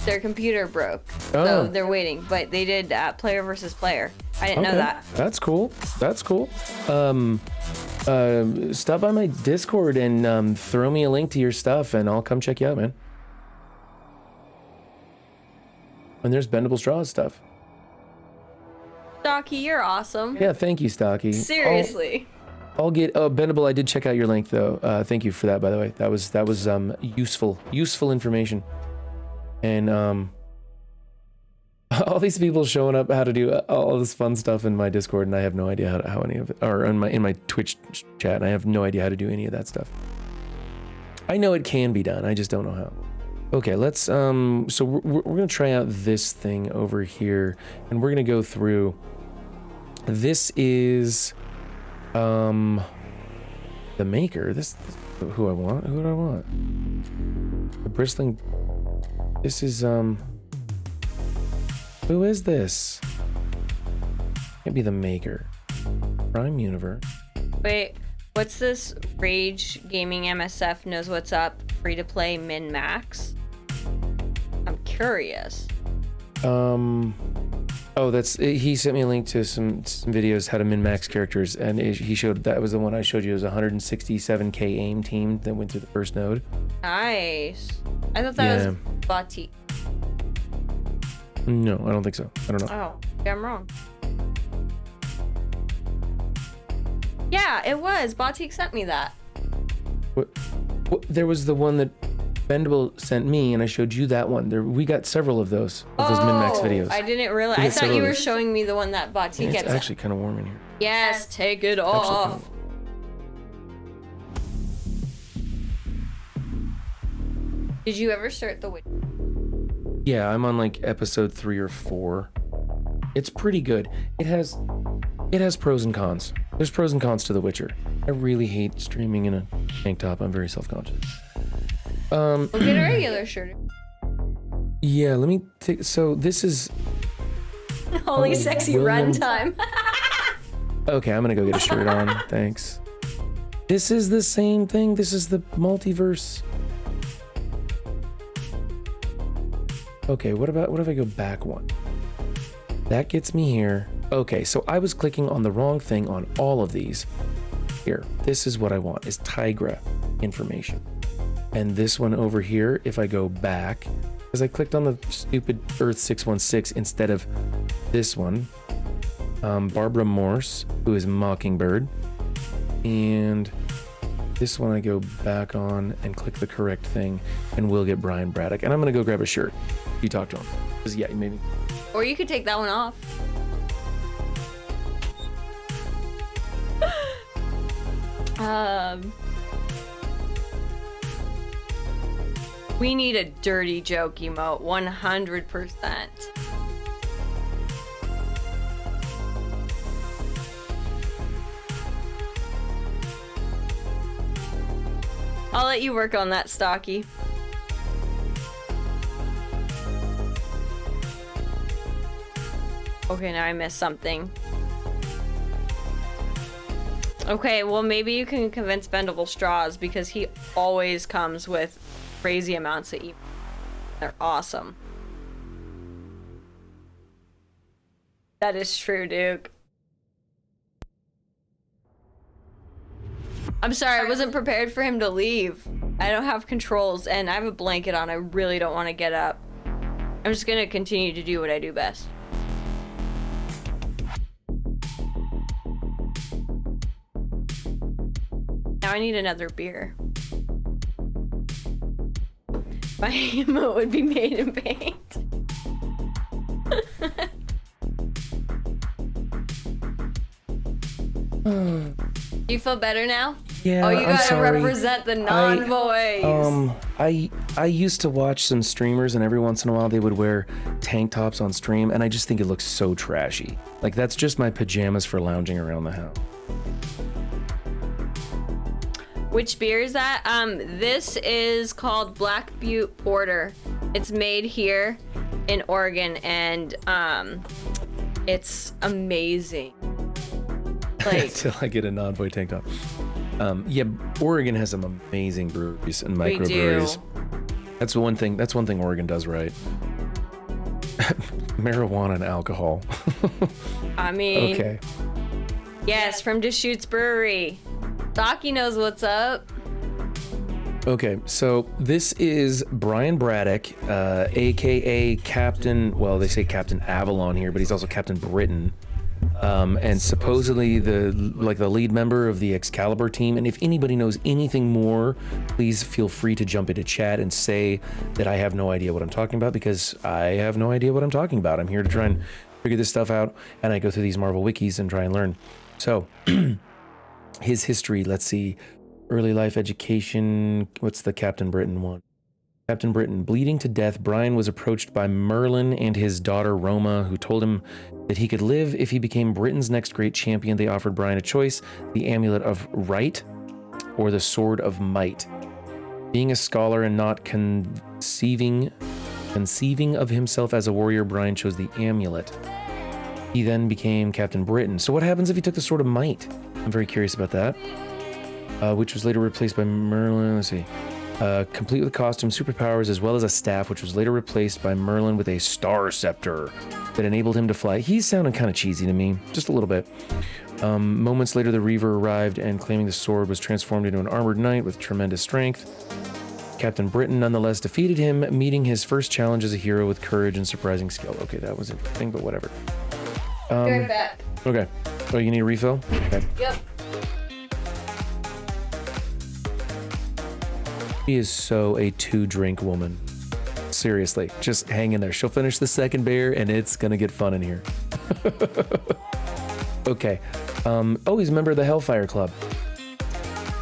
Speaker 2: Their computer broke, so they're waiting. But they did player versus player. I didn't know that.
Speaker 1: That's cool. That's cool. Stop by my Discord and throw me a link to your stuff, and I'll come check you out, man. And there's Bendable Straws stuff.
Speaker 2: Stocky, you're awesome.
Speaker 1: Yeah, thank you, Stocky.
Speaker 2: Seriously.
Speaker 1: I'll get Bendable. I did check out your link though. Thank you for that, by the way. That was useful information. And all these people showing up how to do all this fun stuff in my Discord, and I have no idea how any of it, or in my Twitch chat, and I have no idea how to do any of that stuff. I know it can be done. I just don't know how. Okay, let's so we're gonna try out this thing over here, and we're gonna go through. This is the maker. This who I want. Who do I want? The bristling. This is who is this? Can't be the maker. Prime Universe.
Speaker 2: Wait, What's this? Rage Gaming MSF knows what's up. Free to play min max. I'm curious.
Speaker 1: Oh, he sent me a link to some videos how to min max characters, and he showed that was the one I showed you. It was 167k aim team that went through the first node.
Speaker 2: Nice. I thought that was Batik.
Speaker 1: No, I don't think so. I don't know.
Speaker 2: Oh, yeah, I'm wrong. Yeah, it was. Batik sent me that.
Speaker 1: What, there was the one that Bendable sent me, and I showed you that one. We got several of those min-max videos.
Speaker 2: I didn't realize. I thought you were showing me the one that Batik
Speaker 1: It's
Speaker 2: gets.
Speaker 1: actually kind of warm in here.
Speaker 2: Yes, take it off. Did you ever start The Witcher?
Speaker 1: Yeah, I'm on like episode 3 or 4. It's pretty good. It has pros and cons. There's pros and cons to The Witcher. I really hate streaming in a tank top. I'm very self-conscious.
Speaker 2: We'll get a regular shirt.
Speaker 1: Yeah, let me take. So this is
Speaker 2: Holy sexy runtime.
Speaker 1: okay. I'm gonna go get a shirt on. Thanks. This is the same thing. This is the multiverse. Okay, what if I go back one? That gets me here. Okay, so I was clicking on the wrong thing on all of these. Here, this is what I want, is Tigra information. And this one over here, if I go back, because I clicked on the stupid Earth 616 instead of this one. Barbara Morse, who is Mockingbird. And this one I go back on and click the correct thing, and we'll get Brian Braddock. And I'm gonna go grab a shirt. You talk to him. Because yeah, maybe.
Speaker 2: Or you could take that one off. We need a dirty joke emote, 100%. I'll let you work on that, Stocky. Okay, now I missed something. Okay, well maybe you can convince Bendable Straws because he always comes with crazy amounts of emails. They're awesome. That is true, Duke. I'm sorry, I wasn't prepared for him to leave. I don't have controls and I have a blanket on. I really don't want to get up. I'm just gonna continue to do what I do best. Now I need another beer. My emote would be made in paint. Do you feel better now?
Speaker 1: Yeah,
Speaker 2: oh, you
Speaker 1: I'm
Speaker 2: gotta
Speaker 1: sorry.
Speaker 2: represent the non-voice.
Speaker 1: I used to watch some streamers, and every once in a while they would wear tank tops on stream, and I just think it looks so trashy. Like, that's just my pajamas for lounging around the house.
Speaker 2: Which beer is that? This is called Black Butte Porter. It's made here in Oregon, and it's amazing. Like,
Speaker 1: Until I get a non-void tank top. Yeah, Oregon has some amazing breweries and microbreweries. That's one thing. That's one thing Oregon does right. Marijuana and alcohol.
Speaker 2: I mean,
Speaker 1: okay.
Speaker 2: Yes, from Deschutes Brewery. Stocky knows what's up.
Speaker 1: Okay, so this is Brian Braddock, aka Captain. Well, they say Captain Avalon here, but he's also Captain Britain. And supposedly the lead member of the Excalibur team. And if anybody knows anything more, please feel free to jump into chat and say that I have no idea what I'm talking about, because I have no idea what I'm talking about. I'm here to try and figure this stuff out, and I go through these Marvel wikis and try and learn. So his history, let's see, early life education. What's the Captain Britain one? Captain Britain, bleeding to death, Brian was approached by Merlin and his daughter Roma, who told him that he could live if he became Britain's next great champion. They offered Brian a choice, the Amulet of Right or the Sword of Might. Being a scholar and not conceiving of himself as a warrior, Brian chose the Amulet. He then became Captain Britain. So what happens if he took the Sword of Might? I'm very curious about that. which was later replaced by Merlin. Let's see. Complete with costume, superpowers, as well as a staff, which was later replaced by Merlin with a star scepter that enabled him to fly. He's sounding kind of cheesy to me, just a little bit. Moments later, the Reaver arrived and, claiming the sword, was transformed into an armored knight with tremendous strength. Captain Britain nonetheless defeated him, meeting his first challenge as a hero with courage and surprising skill. Okay, that was interesting, but whatever.
Speaker 2: Be right back.
Speaker 1: Okay. Oh, you need a refill? Okay.
Speaker 2: Yep.
Speaker 1: She is so a 2-drink woman. Seriously, just hang in there. She'll finish the second beer and it's gonna get fun in here. Okay. Oh, he's a member of the Hellfire Club.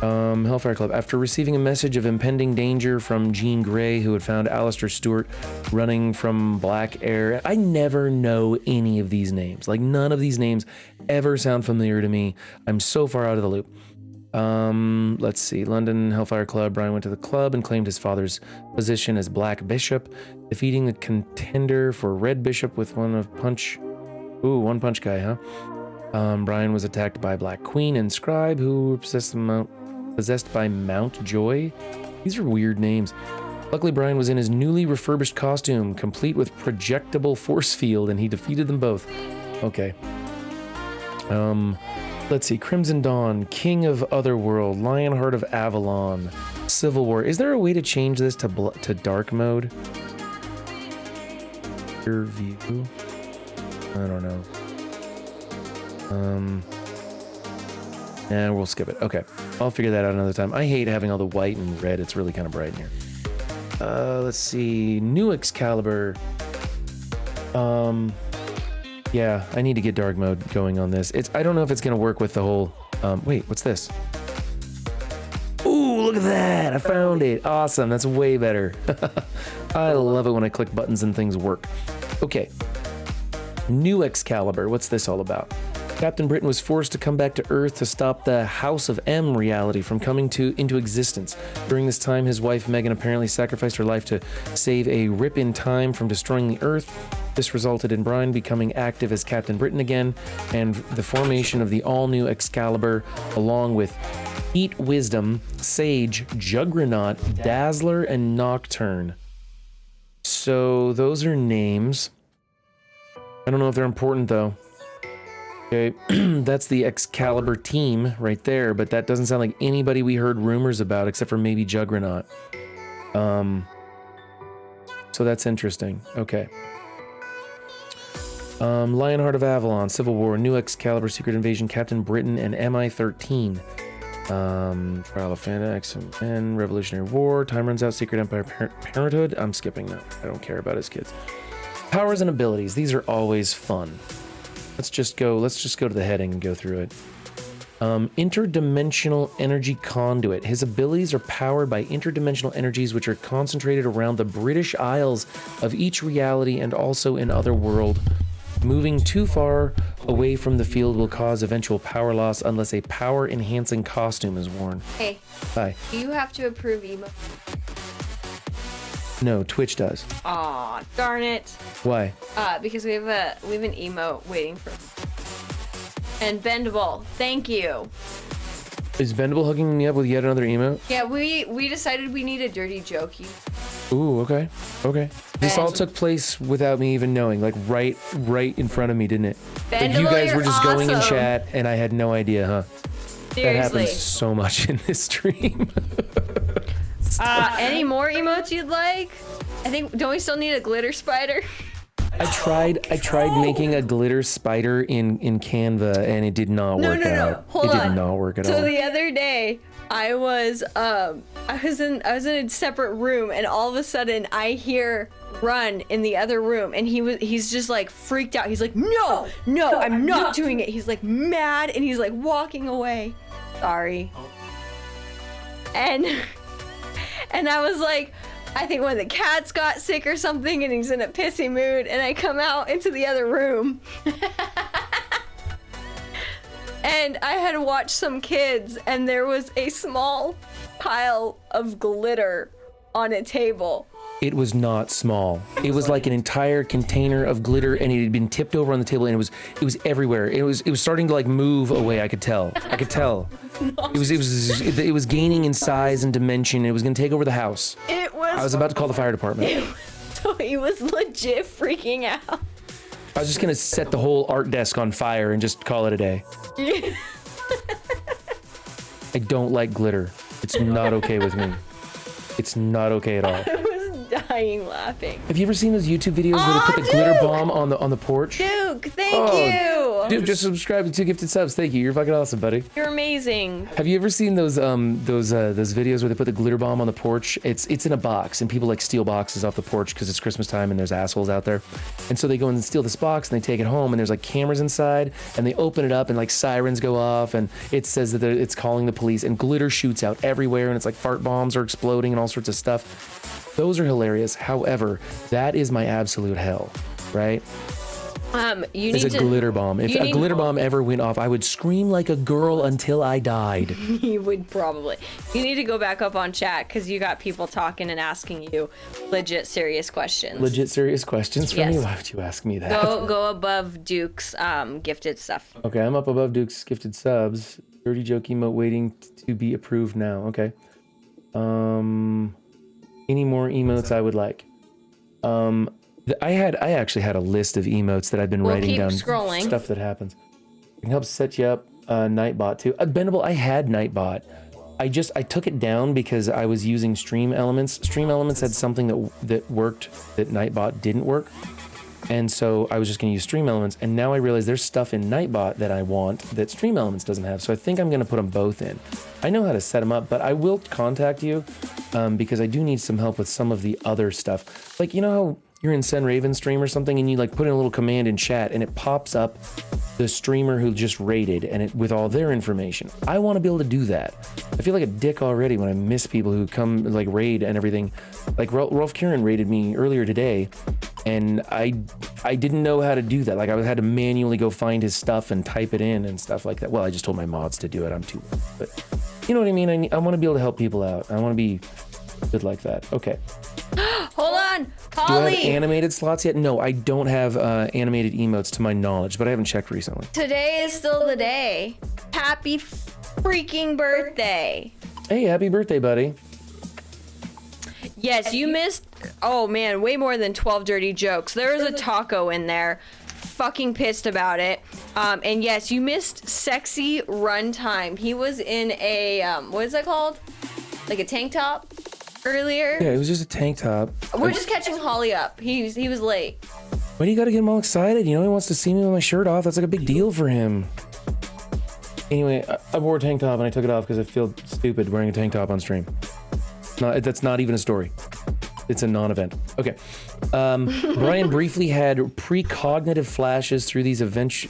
Speaker 1: Hellfire Club. After receiving a message of impending danger from Jean Grey, who had found Alistair Stewart running from Black Air. I never know any of these names. Like, none of these names ever sound familiar to me. I'm so far out of the loop. Let's see. London Hellfire Club. Brian went to the club and claimed his father's position as Black Bishop, defeating the contender for Red Bishop with one punch guy, huh? Brian was attacked by Black Queen and Scribe, who were possessed by Mountjoy. These are weird names. Luckily, Brian was in his newly refurbished costume, complete with projectable force field, and he defeated them both. Okay. Let's see. Crimson Dawn, King of Otherworld, Lionheart of Avalon, Civil War. Is there a way to change this to dark mode? Your view? I don't know. We'll skip it. Okay. I'll figure that out another time. I hate having all the white and red. It's really kind of bright in here. Let's see. New Excalibur. Yeah, I need to get dark mode going on this. I don't know if it's going to work with the whole... wait, what's this? Ooh, look at that. I found it. Awesome. That's way better. I love it when I click buttons and things work. Okay. New Excalibur. What's this all about? Captain Britain was forced to come back to Earth to stop the House of M reality from coming into existence. During this time, his wife Megan apparently sacrificed her life to save a rip in time from destroying the Earth. This resulted in Brian becoming active as Captain Britain again, and the formation of the all-new Excalibur, along with Heat Wisdom, Sage, Juggernaut, Dazzler, and Nocturne. So those are names. I don't know if they're important, though. Okay, that's the Excalibur team right there, but that doesn't sound like anybody we heard rumors about, except for maybe Juggernaut. So that's interesting. Okay. Lionheart of Avalon, Civil War, New Excalibur, Secret Invasion, Captain Britain, and MI-13. Trial of Fanta, X-Men, Revolutionary War, Time Runs Out, Secret Empire, Parenthood. I'm skipping that. I don't care about his kids. Powers and abilities. These are always fun. Let's just go to the heading and go through it. Interdimensional energy conduit. His abilities are powered by interdimensional energies which are concentrated around the British Isles of each reality and also in other world. Moving too far away from the field will cause eventual power loss unless a power-enhancing costume is worn.
Speaker 2: Hey.
Speaker 1: Hi.
Speaker 2: Do you have to approve emo?
Speaker 1: No, Twitch does.
Speaker 2: Aw, darn it.
Speaker 1: Why?
Speaker 2: Because we have an emo waiting for me. And Bendable, thank you.
Speaker 1: Is Bendable hooking me up with yet another emote?
Speaker 2: Yeah, we decided we need a dirty jokey.
Speaker 1: Ooh, okay. Okay. This all took place without me even knowing, like right in front of me, didn't it? Like you guys were just going in chat and I had no idea, huh?
Speaker 2: Seriously.
Speaker 1: That happens so much in this stream.
Speaker 2: Any more emotes you'd like? I think, don't we still need a glitter spider?
Speaker 1: I tried making a glitter spider in Canva and it did not work out.
Speaker 2: Hold on.
Speaker 1: It did not work at all.
Speaker 2: So the other day, I was in a separate room and all of a sudden I hear Run in the other room and he's just like freaked out. He's like, no, I'm not doing it. He's like mad and he's like walking away. Sorry. And I was like, I think one of the cats got sick or something and he's in a pissy mood, and I come out into the other room. And I had watched some kids and there was a small pile of glitter on a table.
Speaker 1: It was not small. It was like an entire container of glitter, and it had been tipped over on the table, and it was everywhere. It was starting to like move away. I could tell. It was gaining in size and dimension. It was gonna take over the house. I was about to call the fire department.
Speaker 2: He was legit freaking out.
Speaker 1: I was just gonna set the whole art desk on fire and just call it a day. I don't like glitter. It's not okay with me. It's not okay at all.
Speaker 2: I was dying laughing.
Speaker 1: Have you ever seen those YouTube videos where they put the glitter bomb on the porch?
Speaker 2: Duke, thank you.
Speaker 1: Dude, just subscribe to 2 gifted subs. Thank you. You're fucking awesome, buddy.
Speaker 2: You're amazing.
Speaker 1: Have you ever seen those videos where they put the glitter bomb on the porch? It's in a box, and people like steal boxes off the porch because it's Christmas time and there's assholes out there. And so they go and steal this box and they take it home, and there's like cameras inside, and they open it up and like sirens go off, and it says that it's calling the police, and glitter shoots out everywhere, and it's like fart bombs are exploding and all sorts of stuff. Those are hilarious. However, that is my absolute hell, right? It's a glitter bomb. If a glitter bomb ever went off, I would scream like a girl until I died.
Speaker 2: You would probably. You need to go back up on chat because you got people talking and asking you legit serious questions.
Speaker 1: Legit serious questions for me? Why would you ask me that?
Speaker 2: Go above Duke's gifted stuff.
Speaker 1: Okay, I'm up above Duke's gifted subs. Dirty joke emote waiting to be approved now. Okay. Any more emotes I would like? I actually had a list of emotes that I've been writing down.
Speaker 2: Scrolling.
Speaker 1: Stuff that happens. I can help set you up. Nightbot too. Bendable, I had Nightbot. I took it down because I was using Stream Elements. Stream Elements had something that worked that Nightbot didn't work. And so I was just going to use Stream Elements, and now I realize there's stuff in Nightbot that I want that Stream Elements doesn't have, so I think I'm going to put them both in. I know how to set them up, but I will contact you because I do need some help with some of the other stuff. Like, you know how you're in Sen Raven stream or something, and you like put in a little command in chat, and it pops up the streamer who just raided, and it with all their information. I want to be able to do that. I feel like a dick already when I miss people who come like raid and everything. Like Rolf Kieran raided me earlier today, and I didn't know how to do that. Like I had to manually go find his stuff and type it in and stuff like that. Well, I just told my mods to do it. I'm too, but you know what I mean? I want to be able to help people out. I want to be good like that. Okay.
Speaker 2: Hold on, Holly.
Speaker 1: Do I have animated slots yet? No, I don't have animated emotes to my knowledge, but I haven't checked recently.
Speaker 2: Today is still the day. Happy freaking birthday.
Speaker 1: Hey, happy birthday, buddy.
Speaker 2: Yes, you missed, oh man, way more than 12 dirty jokes. There was a taco in there. Fucking pissed about it. And yes, you missed Sexy Runtime. He was in a, what is that called? Like a tank top earlier?
Speaker 1: Yeah, it was just a tank top.
Speaker 2: We're just catching Holly up. He was late.
Speaker 1: Why do you gotta get him all excited? You know he wants to see me with my shirt off. That's like a big deal for him. Anyway, I wore a tank top and I took it off because I feel stupid wearing a tank top on stream. That's not even a story. It's a non-event. Okay. Brian briefly had precognitive flashes through these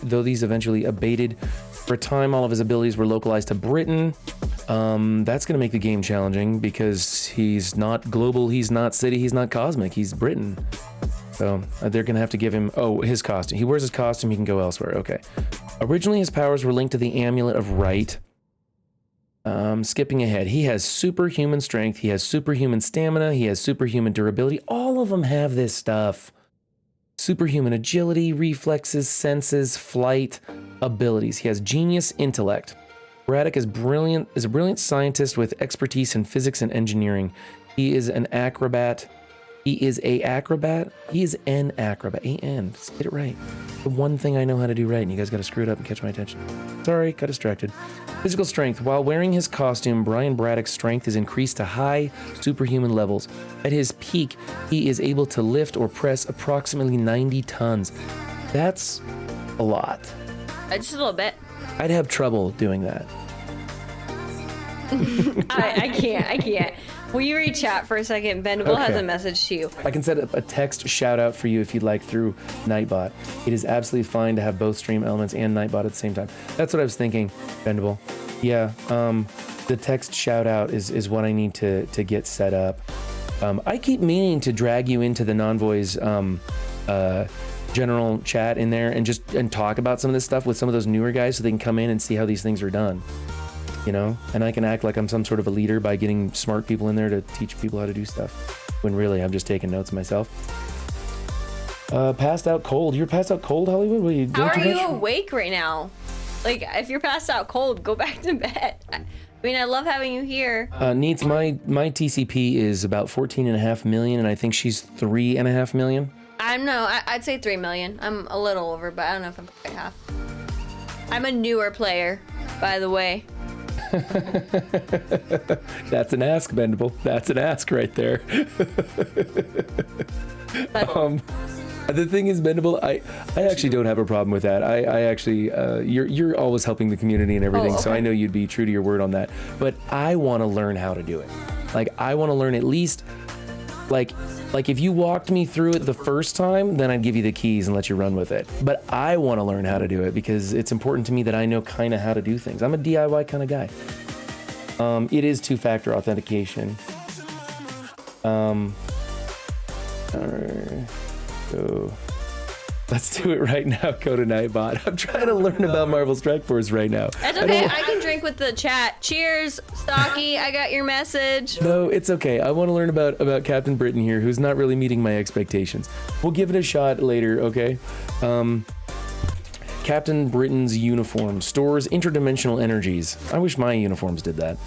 Speaker 1: though these eventually abated. For a time, all of his abilities were localized to Britain. That's going to make the game challenging because he's not global, he's not city, he's not cosmic, he's Britain. So they're going to have to give him, his costume. He wears his costume, he can go elsewhere. Okay. Originally, his powers were linked to the Amulet of Right. Skipping ahead, he has superhuman strength, he has superhuman stamina, he has superhuman durability. All of them have this stuff. Superhuman agility, reflexes, senses, flight, abilities. He has genius intellect. Braddock is a brilliant scientist with expertise in physics and engineering. He is an acrobat. He is an acrobat. Just get it right. The one thing I know how to do right, and you guys got to screw it up and catch my attention. Sorry, got distracted. Physical strength. While wearing his costume, Brian Braddock's strength is increased to high superhuman levels. At his peak, he is able to lift or press approximately 90 tons. That's a lot.
Speaker 2: Just a little bit.
Speaker 1: I'd have trouble doing that.
Speaker 2: I can't. Will you read chat for a second? Bendable has a message to you.
Speaker 1: I can set up a text shout out for you if you'd like through Nightbot. It is absolutely fine to have both Stream Elements and Nightbot at the same time. That's what I was thinking, Bendable. Yeah, the text shout out is what I need to get set up. I keep meaning to drag you into the Non-Voice general chat in there and talk about some of this stuff with some of those newer guys so they can come in and see how these things are done. You know, and I can act like I'm some sort of a leader by getting smart people in there to teach people how to do stuff. when really I'm just taking notes myself. Passed out cold. You're passed out cold, Hollywood? What, you
Speaker 2: How
Speaker 1: drink
Speaker 2: are
Speaker 1: too
Speaker 2: you
Speaker 1: much?
Speaker 2: awake right now? Like, if you're passed out cold, go back to bed. I mean, I love having you here.
Speaker 1: Needs my TCP is about 14.5 million, and I think she's 3.5 million.
Speaker 2: I'd say 3 million. I'm a little over, but I don't know if I'm quite half. I'm a newer player, by the way.
Speaker 1: That's an ask, Bendable. That's an ask right there. The thing is, Bendable, I actually don't have a problem with that. I actually, you're always helping the community and everything, so I know you'd be true to your word on that. But I want to learn how to do it. Like, I want to learn at least, like if you walked me through it the first time, then I'd give you the keys and let you run with it. But I want to learn how to do it because it's important to me that I know kind of how to do things. I'm a DIY kind of guy. It is two-factor authentication. So let's do it right now, Coda Nightbot. I'm trying to learn about Marvel Strike Force right now.
Speaker 2: That's okay. I can drink with the chat. Cheers, Stocky. I got your message.
Speaker 1: No, it's okay. I want to learn about Captain Britain here, who's not really meeting my expectations. We'll give it a shot later, okay? Captain Britain's uniform stores interdimensional energies. I wish my uniforms did that.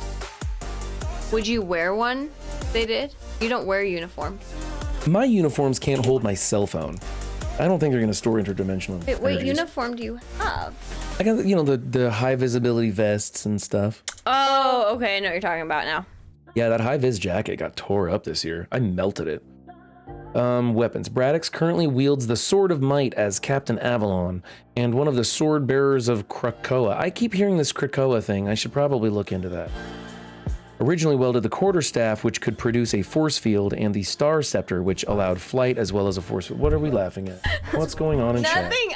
Speaker 2: Would you wear one? They did? You don't wear uniform.
Speaker 1: My uniforms can't hold my cell phone. I don't think they're going to store interdimensional
Speaker 2: Wait, what
Speaker 1: energies.
Speaker 2: uniform do you have?
Speaker 1: I got, the high visibility vests and stuff.
Speaker 2: Oh, okay. I know what you're talking about now.
Speaker 1: Yeah, that high vis jacket got tore up this year. I melted it. Weapons. Braddox currently wields the Sword of Might as Captain Avalon and one of the sword bearers of Krakoa. I keep hearing this Krakoa thing. I should probably look into that. Originally welded the quarterstaff, which could produce a force field, and the Star Scepter, which allowed flight as well as a force field. What are we laughing at? What's going on in chat?
Speaker 2: Nothing.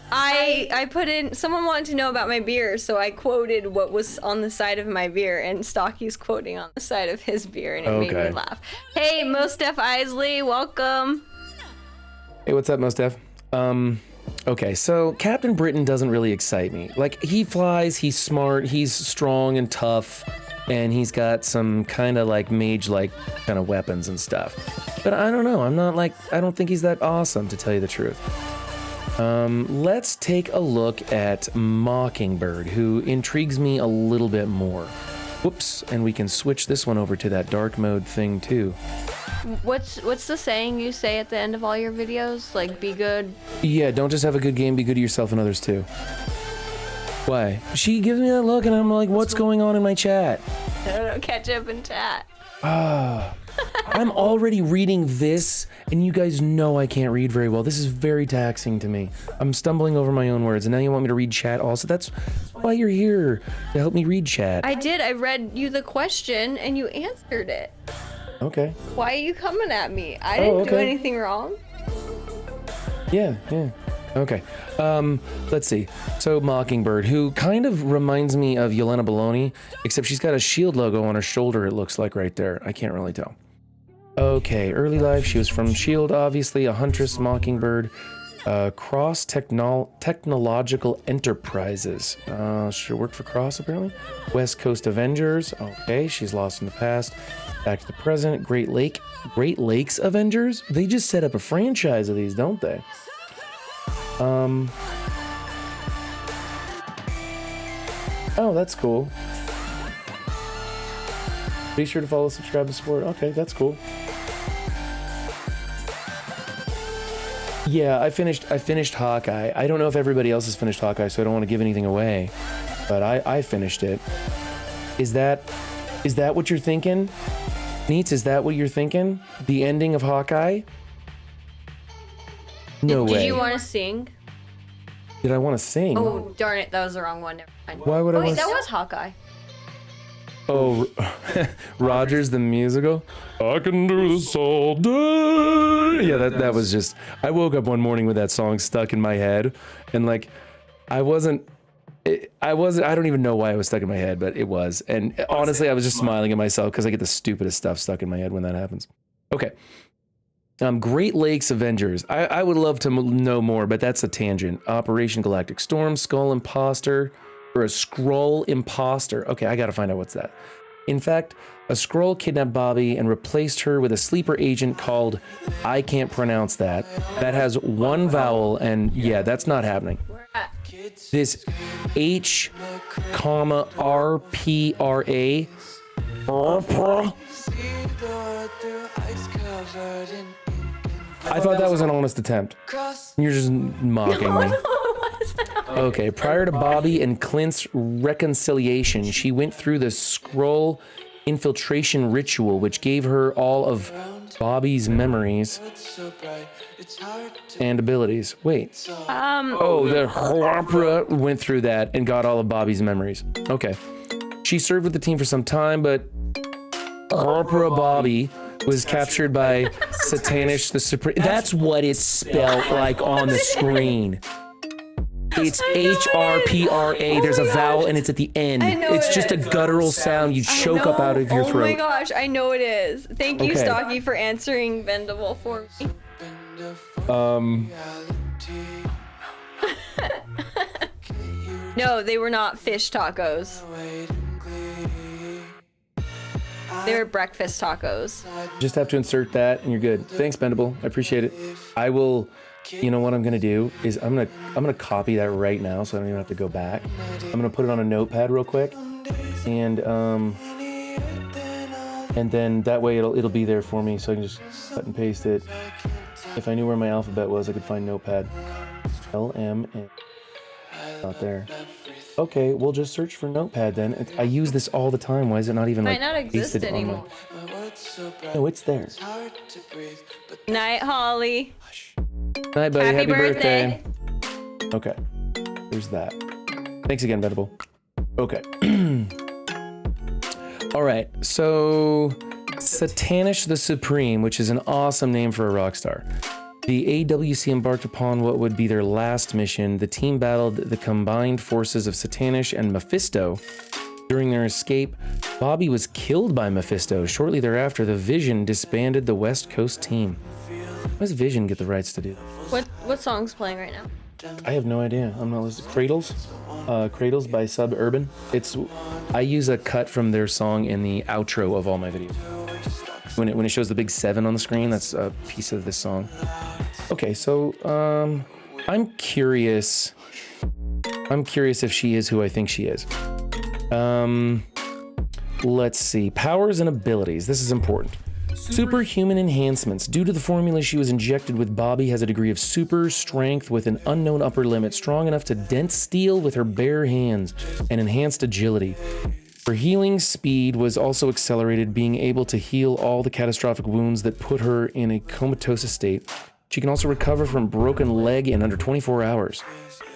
Speaker 2: I put in, someone wanted to know about my beer, so I quoted what was on the side of my beer, and Stocky's quoting on the side of his beer, and it made me laugh. Hey, Mostef Isley, welcome.
Speaker 1: Hey, what's up, Mostef? Okay, so Captain Britain doesn't really excite me. Like, he flies, he's smart, he's strong and tough, and he's got some kind of like mage-like kind of weapons and stuff. But I don't know, I don't think he's that awesome, to tell you the truth. Let's take a look at Mockingbird, who intrigues me a little bit more. Whoops, and we can switch this one over to that dark mode thing too.
Speaker 2: What's the saying you say at the end of all your videos? Like, be good?
Speaker 1: Yeah, don't just have a good game, be good to yourself and others too. Why? She gives me that look and I'm like, what's going on in my chat?
Speaker 2: I don't know, catch up in chat.
Speaker 1: I'm already reading this, and you guys know I can't read very well. This is very taxing to me. I'm stumbling over my own words, and now you want me to read chat also? That's why you're here, to help me read chat.
Speaker 2: I did. I read you the question, and you answered it.
Speaker 1: Okay.
Speaker 2: Why are you coming at me? I didn't do anything wrong.
Speaker 1: Yeah. Okay. Let's see. So Mockingbird, who kind of reminds me of Yelena Baloney, except she's got a shield logo on her shoulder, it looks like right there. I can't really tell. Okay, early life, she was from S.H.I.E.L.D., obviously, a huntress, Mockingbird. Cross Technological Enterprises. She worked for Cross, apparently. West Coast Avengers. Okay, she's lost in the past. Back to the present. Great Lakes Avengers? They just set up a franchise of these, don't they? Oh, that's cool. Be sure to follow, subscribe, and support. Okay, that's cool. Yeah, I finished Hawkeye. I don't know if everybody else has finished Hawkeye, so I don't want to give anything away. But I finished it. Is that what you're thinking? Neats, is that what you're thinking? The ending of Hawkeye? No way.
Speaker 2: Did you want to sing?
Speaker 1: Did I want to sing?
Speaker 2: Oh, darn it. That was the wrong one. Never mind.
Speaker 1: Why would I
Speaker 2: wait,
Speaker 1: want
Speaker 2: that was Hawkeye.
Speaker 1: Oh, Rogers the musical? I can do this all day. Yeah, that was just, I woke up one morning with that song stuck in my head, and like, I don't even know why it was stuck in my head, but it was. And honestly, I was just smiling at myself because I get the stupidest stuff stuck in my head when that happens. Okay. Great Lakes Avengers. I would love to know more, but that's a tangent. Operation Galactic Storm, Skull Imposter, or a Skrull Imposter. Okay, I gotta find out what's that. In fact, a Skrull kidnapped Bobby and replaced her with a sleeper agent called, I can't pronounce that has one vowel, and yeah, that's not happening. This H, RPRA. I thought that was an honest attempt. You're just mocking me. Okay, prior to Bobby and Clint's reconciliation, she went through the Skrull infiltration ritual, which gave her all of Bobby's memories and abilities. Wait. The Hopra went through that and got all of Bobby's memories. Okay. She served with the team for some time, but Hopra Bobby was captured by Satanish the Supreme. That's what it's spelled like on the screen. It's HRPRA. There's a vowel and it's at the end. It's just a guttural sound you choke up out of your throat.
Speaker 2: Oh my gosh, I know it is. Thank you, Stocky, for answering Vendible for me. No, they were not fish tacos. They were breakfast tacos.
Speaker 1: Just have to insert that and you're good. Thanks, Bendable. I appreciate it. I will. You know what I'm gonna do is I'm gonna copy that right now, so I don't even have to go back. I'm gonna put it on a notepad real quick, and then that way it'll be there for me, so I can just cut and paste it. If I knew where my alphabet was, I could find Notepad. LM and not there. Okay, we'll just search for Notepad then. I use this all the time. Why is it not even
Speaker 2: might not exist anymore?
Speaker 1: No, it's there.
Speaker 2: Night, Holly.
Speaker 1: Night, buddy. Happy birthday. Okay. There's that. Thanks again, Vendible. Okay. All right. So, Satanish the Supreme, which is an awesome name for a rock star. The AWC embarked upon what would be their last mission. The team battled the combined forces of Satanish and Mephisto. During their escape, Bobby was killed by Mephisto. Shortly thereafter, the Vision disbanded the West Coast team. Why does Vision get the rights to do that?
Speaker 2: What song's playing right now?
Speaker 1: I have no idea. I'm not listening. Cradles? Cradles by Suburban. I use a cut from their song in the outro of all my videos. When it shows the big 7 on the screen, that's a piece of this song. Okay, so I'm curious. I'm curious if she is who I think she is. Let's see. Powers and abilities. This is important. Superhuman enhancements. Due to the formula she was injected with, Bobby has a degree of super strength with an unknown upper limit, strong enough to dent steel with her bare hands, and enhanced agility. Her healing speed was also accelerated, being able to heal all the catastrophic wounds that put her in a comatose state. She can also recover from broken leg in under 24 hours.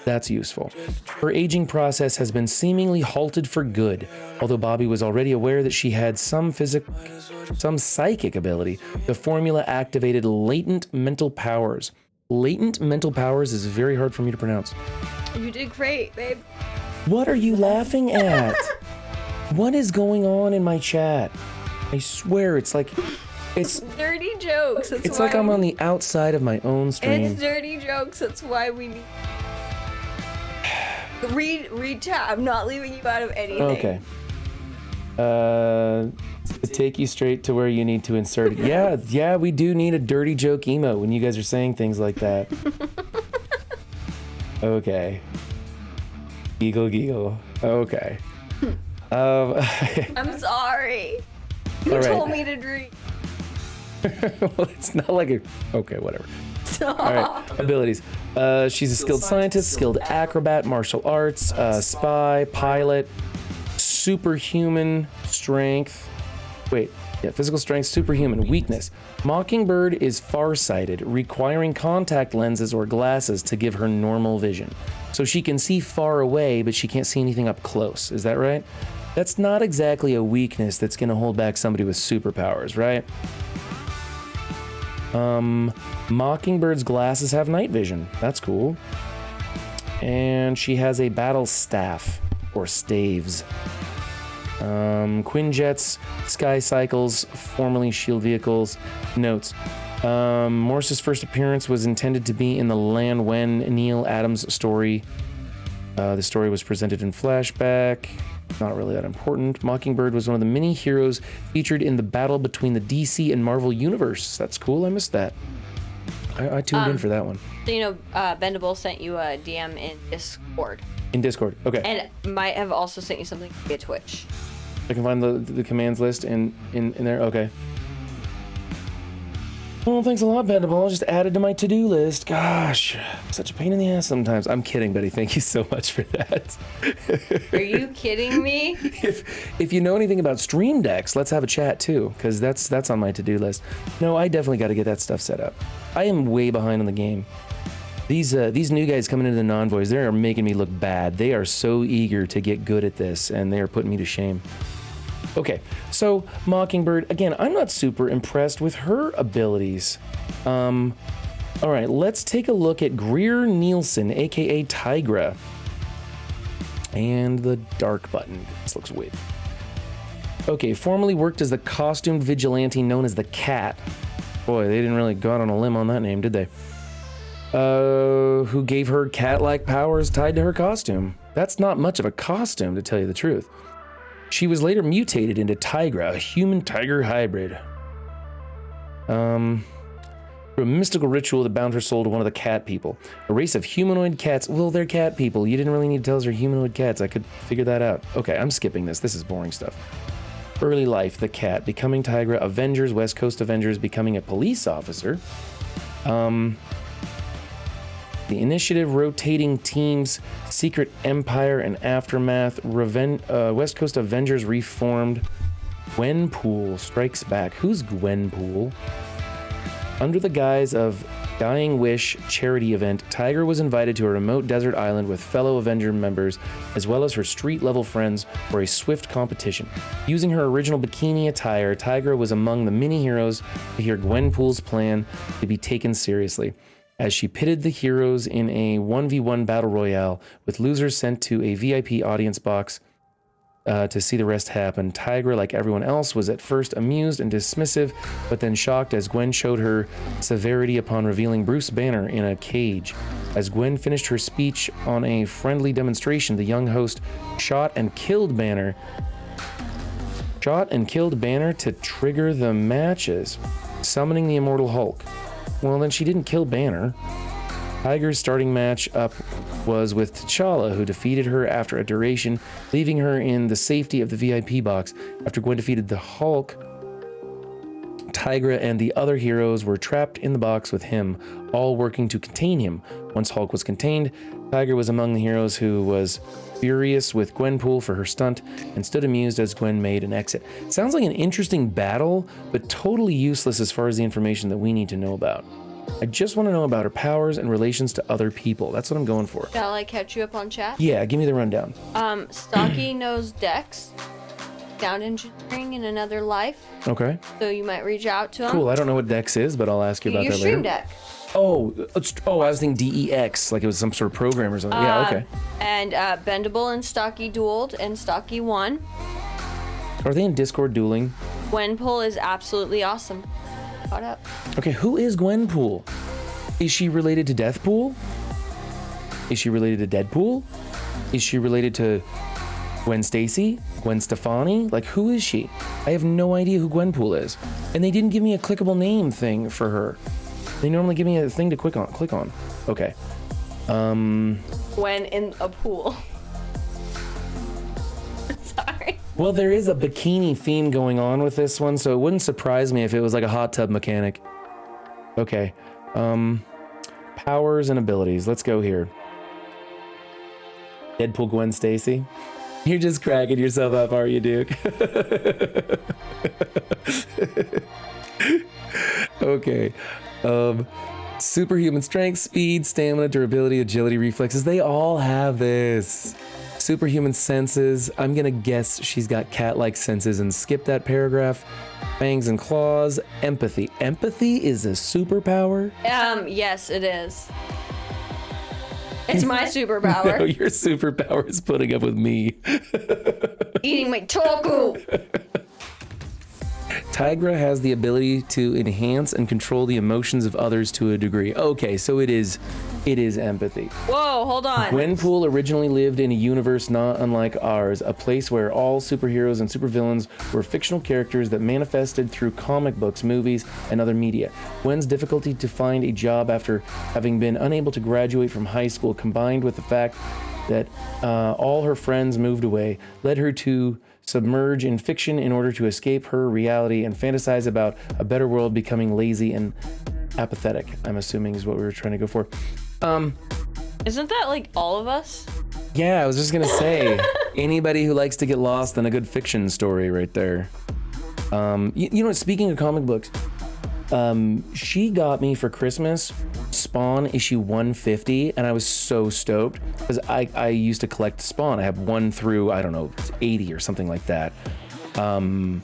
Speaker 1: That's useful. Her aging process has been seemingly halted for good. Although Bobby was already aware that she had some psychic ability, the formula activated latent mental powers. Latent mental powers is very hard for me to pronounce.
Speaker 2: You did great, babe.
Speaker 1: What are you laughing at? What is going on in my chat? I swear it's
Speaker 2: dirty jokes.
Speaker 1: It's like I'm on the outside of my own stream.
Speaker 2: It's dirty jokes. That's why we need. Read chat. I'm not leaving you out of anything.
Speaker 1: Okay. To take you straight to where you need to insert it. Yeah, we do need a dirty joke emote when you guys are saying things like that. Okay. Giggle. Okay.
Speaker 2: I'm sorry. You told me to drink.
Speaker 1: Well, it's not like a... Okay, whatever. All right, abilities. She's a skilled scientist, skilled acrobat, martial arts, spy, pilot, superhuman strength. Physical strength, superhuman weakness. Mockingbird is farsighted, requiring contact lenses or glasses to give her normal vision. So she can see far away, but she can't see anything up close. Is that right? That's not exactly a weakness that's going to hold back somebody with superpowers, right? Mockingbird's glasses have night vision. That's cool. And she has a battle staff, or staves. Quinjets, Sky Cycles, formerly Shield Vehicles. Notes. Morse's first appearance was intended to be in the Lan Wen Neil Adams story. The story was presented in flashback. Not really that important. Mockingbird was one of the many heroes featured in the battle between the DC and Marvel universe. That's cool. I missed that. I tuned in for that one.
Speaker 2: So, you know, Bendable sent you a DM in Discord.
Speaker 1: In Discord, okay.
Speaker 2: And might have also sent you something via Twitch.
Speaker 1: I can find the commands list in there. Okay. Well, thanks a lot, Bendable. I'll just add it to my to-do list. Gosh, such a pain in the ass sometimes. I'm kidding, buddy. Thank you so much for that.
Speaker 2: Are you kidding me?
Speaker 1: If you know anything about Stream Decks, let's have a chat too, because that's on my to-do list. No, I definitely got to get that stuff set up. I am way behind on the game. These new guys coming into the non-voice, they are making me look bad. They are so eager to get good at this, and they are putting me to shame. Okay, so Mockingbird, again, I'm not super impressed with her abilities. All right, let's take a look at Greer Nielsen, aka Tigra. And the dark button. This looks weird. Okay, formerly worked as the costumed vigilante known as the Cat. Boy, they didn't really go out on a limb on that name, did they? Who gave her cat-like powers tied to her costume. That's not much of a costume, to tell you the truth. She was later mutated into Tigra, a human-tiger hybrid. Through a mystical ritual that bound her soul to one of the cat people. A race of humanoid cats. Well, they're cat people. You didn't really need to tell us they're humanoid cats. I could figure that out. Okay, I'm skipping this. This is boring stuff. Early life, the cat. Becoming Tigra, Avengers, West Coast Avengers, becoming a police officer. The Initiative, Rotating Teams, Secret Empire, and Aftermath, West Coast Avengers reformed. Gwenpool strikes back. Who's Gwenpool? Under the guise of Dying Wish charity event, Tigra was invited to a remote desert island with fellow Avenger members, as well as her street-level friends, for a swift competition. Using her original bikini attire, Tigra was among the many heroes to hear Gwenpool's plan to be taken seriously. As she pitted the heroes in a 1v1 battle royale, with losers sent to a VIP audience box to see the rest happen. Tigra, like everyone else, was at first amused and dismissive, but then shocked as Gwen showed her severity upon revealing Bruce Banner in a cage. As Gwen finished her speech on a friendly demonstration, the young host shot and killed Banner to trigger the matches, summoning the Immortal Hulk. Well, then she didn't kill Banner. Tiger's starting match up was with T'Challa, who defeated her after a duration, leaving her in the safety of the VIP box. After Gwen defeated the Hulk, Tigra and the other heroes were trapped in the box with him, all working to contain him. Once Hulk was contained, Tigra was among the heroes who was furious with Gwenpool for her stunt and stood amused as Gwen made an exit. Sounds like an interesting battle, but totally useless as far as the information that we need to know about. I just want to know about her powers and relations to other people. That's what I'm going for.
Speaker 2: Shall I catch you up on chat?
Speaker 1: Yeah, give me the rundown.
Speaker 2: Stocky knows Dex, sound engineering in another life.
Speaker 1: Okay.
Speaker 2: So you might reach out to him.
Speaker 1: Cool. I don't know what Dex is, but I'll ask you about
Speaker 2: Your
Speaker 1: that
Speaker 2: stream
Speaker 1: later.
Speaker 2: deck.
Speaker 1: Oh, I was thinking DEX, like it was some sort of program or something. Yeah, okay.
Speaker 2: And Bendable and Stocky dueled, and Stocky won.
Speaker 1: Are they in Discord dueling?
Speaker 2: Gwenpool is absolutely awesome. Caught up.
Speaker 1: Okay, who is Gwenpool? Is she related to Deathpool? Is she related to Deadpool? Is she related to Gwen Stacy? Gwen Stefani? Like, who is she? I have no idea who Gwenpool is. And they didn't give me a clickable name thing for her. They normally give me a thing to click on. Okay.
Speaker 2: Gwen in a pool. Sorry.
Speaker 1: Well, there is a bikini theme going on with this one, so it wouldn't surprise me if it was like a hot tub mechanic. Okay. Powers and abilities. Let's go here. Deadpool Gwen Stacy. You're just cracking yourself up, are you, Duke? Okay. Superhuman strength, speed, stamina, durability, agility, reflexes. They all have this. Superhuman senses. I'm gonna guess she's got cat-like senses and skip that paragraph. Fangs and claws. Empathy. Empathy is a superpower?
Speaker 2: Yes, it is. It's my superpower.
Speaker 1: No, your superpower is putting up with me.
Speaker 2: Eating my taco.
Speaker 1: Tigra has the ability to enhance and control the emotions of others to a degree. Okay, so it is empathy.
Speaker 2: Whoa, hold on.
Speaker 1: Gwenpool originally lived in a universe not unlike ours, a place where all superheroes and supervillains were fictional characters that manifested through comic books, movies, and other media. Gwen's difficulty to find a job after having been unable to graduate from high school, combined with the fact that all her friends moved away, led her to submerge in fiction in order to escape her reality and fantasize about a better world, becoming lazy and apathetic, I'm assuming is what we were trying to go for.
Speaker 2: Isn't that like all of us?
Speaker 1: Yeah, I was just gonna say, anybody who likes to get lost in a good fiction story right there. You know, speaking of comic books, she got me for Christmas Spawn issue 150, and I was so stoked because I used to collect Spawn. I have 1 through, I don't know, 80 or something like that. And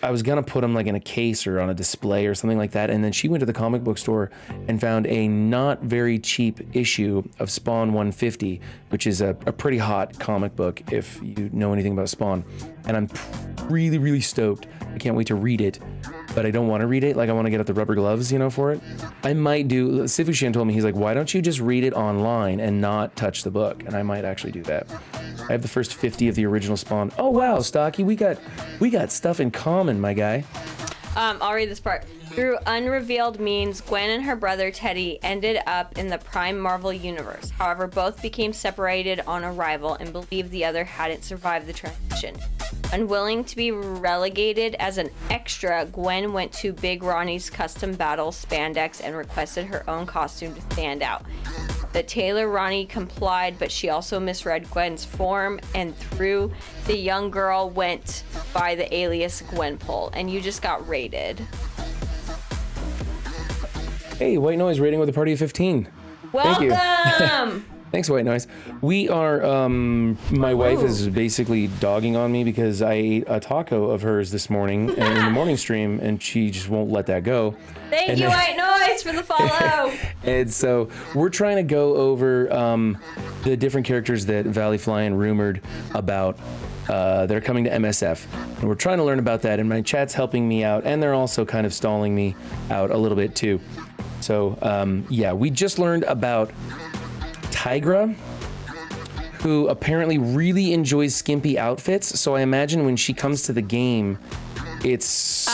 Speaker 1: I was gonna put them like in a case or on a display or something like that. And then she went to the comic book store and found a not very cheap issue of Spawn 150, which is a pretty hot comic book if you know anything about Spawn. And I'm really, really stoked. I can't wait to read it, but I don't want to read it. Like, I want to get out the rubber gloves, you know, for it. I might do, Sifushan told me, he's like, why don't you just read it online and not touch the book? And I might actually do that. I have the first 50 of the original Spawn. Oh wow, Stocky, we got stuff in common, my guy.
Speaker 2: I'll read this part. Through unrevealed means, Gwen and her brother Teddy ended up in the Prime Marvel universe. However, both became separated on arrival and believed the other hadn't survived the transition. Unwilling to be relegated as an extra, Gwen went to Big Ronnie's custom battle spandex and requested her own costume to stand out. The tailor Ronnie complied, but she also misread Gwen's form, and through the young girl went by the alias Gwenpool, and you just got raided.
Speaker 1: Hey, White Noise rating with a party of 15.
Speaker 2: Welcome!
Speaker 1: Thank you. Thanks, White Noise. We are, my wife is basically dogging on me because I ate a taco of hers this morning in the morning stream, and she just won't let that go.
Speaker 2: Thank you, White Noise, for the follow.
Speaker 1: And so we're trying to go over the different characters that Valley Flyin rumored about that are coming to MSF. And we're trying to learn about that, and my chat's helping me out, and they're also kind of stalling me out a little bit too. So, yeah, we just learned about Tigra, who apparently really enjoys skimpy outfits. So I imagine when she comes to the game, it's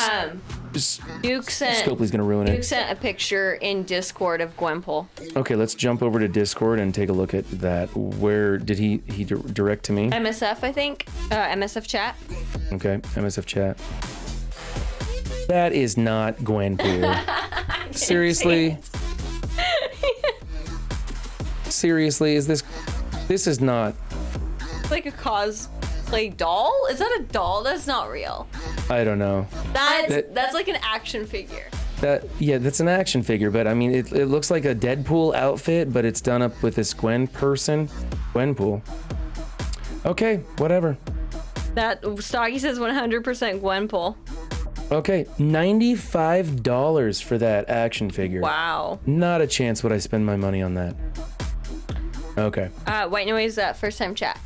Speaker 2: Duke sent
Speaker 1: Scopely's gonna ruin it.
Speaker 2: Duke sent a picture in Discord of Gwenpool.
Speaker 1: Okay, let's jump over to Discord and take a look at that. Where did he direct to me?
Speaker 2: MSF, I think. MSF chat.
Speaker 1: Okay, MSF chat. That is not Gwenpool. Seriously? Seriously, is this is not
Speaker 2: Like a cosplay doll? Is that a doll? That's not real.
Speaker 1: I don't know.
Speaker 2: That's like an action figure.
Speaker 1: That's an action figure, but I mean it looks like a Deadpool outfit, but it's done up with this Gwenpool. Okay, whatever.
Speaker 2: That Stocky says 100% Gwenpool.
Speaker 1: Okay, $95 for that action figure.
Speaker 2: Wow.
Speaker 1: Not a chance would I spend my money on that. Okay.
Speaker 2: White Noise, first time chat.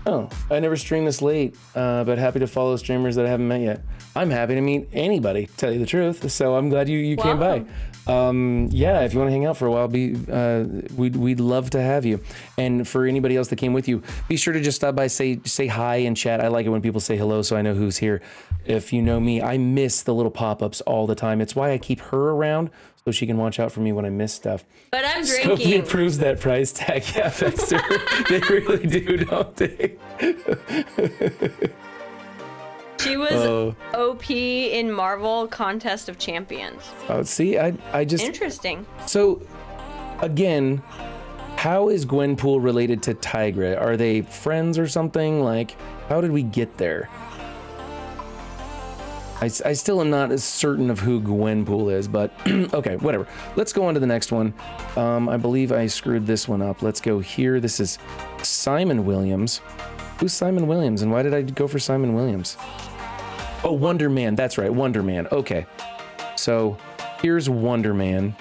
Speaker 1: Oh, I never streamed this late, but happy to follow streamers that I haven't met yet. I'm happy to meet anybody, to tell you the truth. So I'm glad you came by. Yeah, if you want to hang out for a while, we'd love to have you. And for anybody else that came with you, be sure to just stop by, say hi and chat. I like it when people say hello, so I know who's here. If you know me, I miss the little pop-ups all the time. It's why I keep her around, so she can watch out for me when I miss stuff.
Speaker 2: But I'm
Speaker 1: Scopely
Speaker 2: drinking.
Speaker 1: approves that price tag. Yeah, Fexter. They really do, don't they?
Speaker 2: She was OP in Marvel Contest of Champions.
Speaker 1: Oh, see, I just...
Speaker 2: Interesting.
Speaker 1: So, again, how is Gwenpool related to Tigra? Are they friends or something? Like, how did we get there? I still am not as certain of who Gwenpool is, but okay, whatever. Let's go on to the next one. I believe I screwed this one up. Let's go here. This is Simon Williams. Who's Simon Williams, and why did I go for Simon Williams? Oh, Wonder Man. That's right, Wonder Man. Okay. So here's Wonder Man,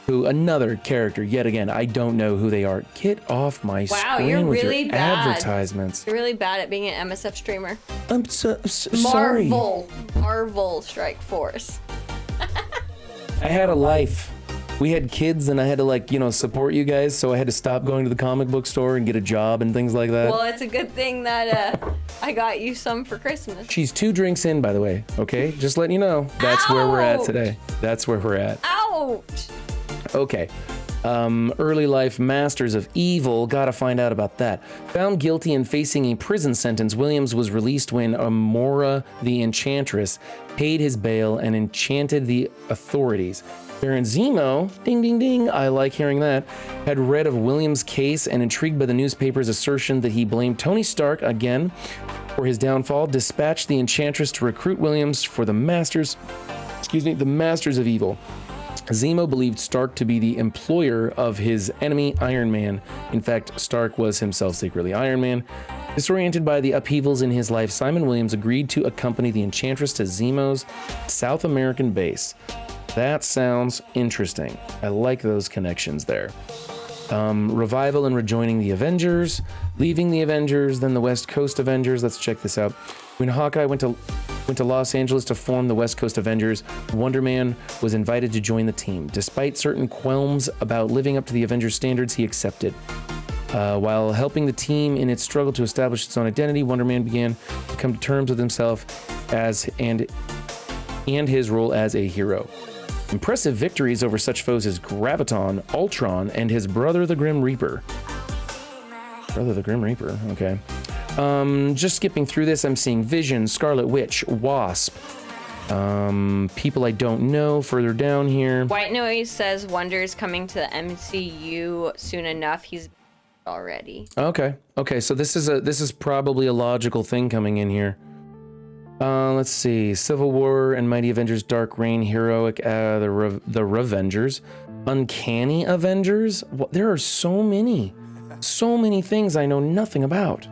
Speaker 1: who another character, yet again, I don't know who they are. Get off my screen
Speaker 2: you're
Speaker 1: with
Speaker 2: really
Speaker 1: your
Speaker 2: bad.
Speaker 1: advertisements.
Speaker 2: You're really bad at being an MSF streamer.
Speaker 1: I'm sorry.
Speaker 2: Marvel. Marvel Strike Force.
Speaker 1: I had a life. We had kids and I had to like, support you guys. So I had to stop going to the comic book store and get a job and things like that.
Speaker 2: Well, it's a good thing that I got you some for Christmas.
Speaker 1: She's 2 drinks in, by the way. Okay, just letting you know. That's where we're at today. That's where we're at.
Speaker 2: Ouch.
Speaker 1: Okay. Early life masters of evil, gotta find out about that. Found guilty and facing a prison sentence, Williams was released when Amora the Enchantress paid his bail and enchanted the authorities. Baron Zemo, ding ding ding, I like hearing that, had read of Williams' case and intrigued by the newspaper's assertion that he blamed Tony Stark again for his downfall, dispatched the Enchantress to recruit Williams for the Masters of Evil. Zemo believed Stark to be the employer of his enemy, Iron Man. In fact, Stark was himself secretly Iron Man. Disoriented by the upheavals in his life, Simon Williams agreed to accompany the Enchantress to Zemo's South American base. That sounds interesting. I like those connections there. Revival and rejoining the Avengers, leaving the Avengers, then the West Coast Avengers. Let's check this out. When Hawkeye went to Los Angeles to form the West Coast Avengers, Wonder Man was invited to join the team. Despite certain qualms about living up to the Avengers standards, he accepted. While helping the team in its struggle to establish its own identity, Wonder Man began to come to terms with himself and his role as a hero. Impressive victories over such foes as Graviton, Ultron, and his brother the Grim Reaper. Okay. Just skipping through this, I'm seeing Vision, Scarlet Witch, Wasp. People I don't know further down here.
Speaker 2: White Noise says Wonder is coming to the MCU soon enough. He's already.
Speaker 1: Okay, so this is probably a logical thing coming in here. Let's see. Civil War and Mighty Avengers, Dark Reign, Heroic, the Revengers, Uncanny Avengers. There are so many things I know nothing about.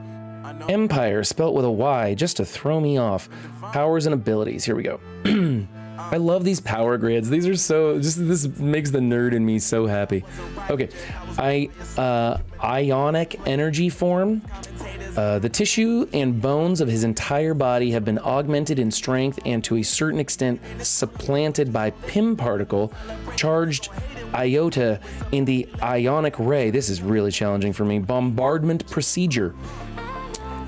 Speaker 1: Empire, spelt with a Y, just to throw me off. Powers and abilities. Here we go. I love these power grids. These are so, this makes the nerd in me so happy. Okay, ionic energy form. The tissue and bones of his entire body have been augmented in strength and to a certain extent supplanted by Pym particle charged iota in the ionic ray. This is really challenging for me. Bombardment procedure.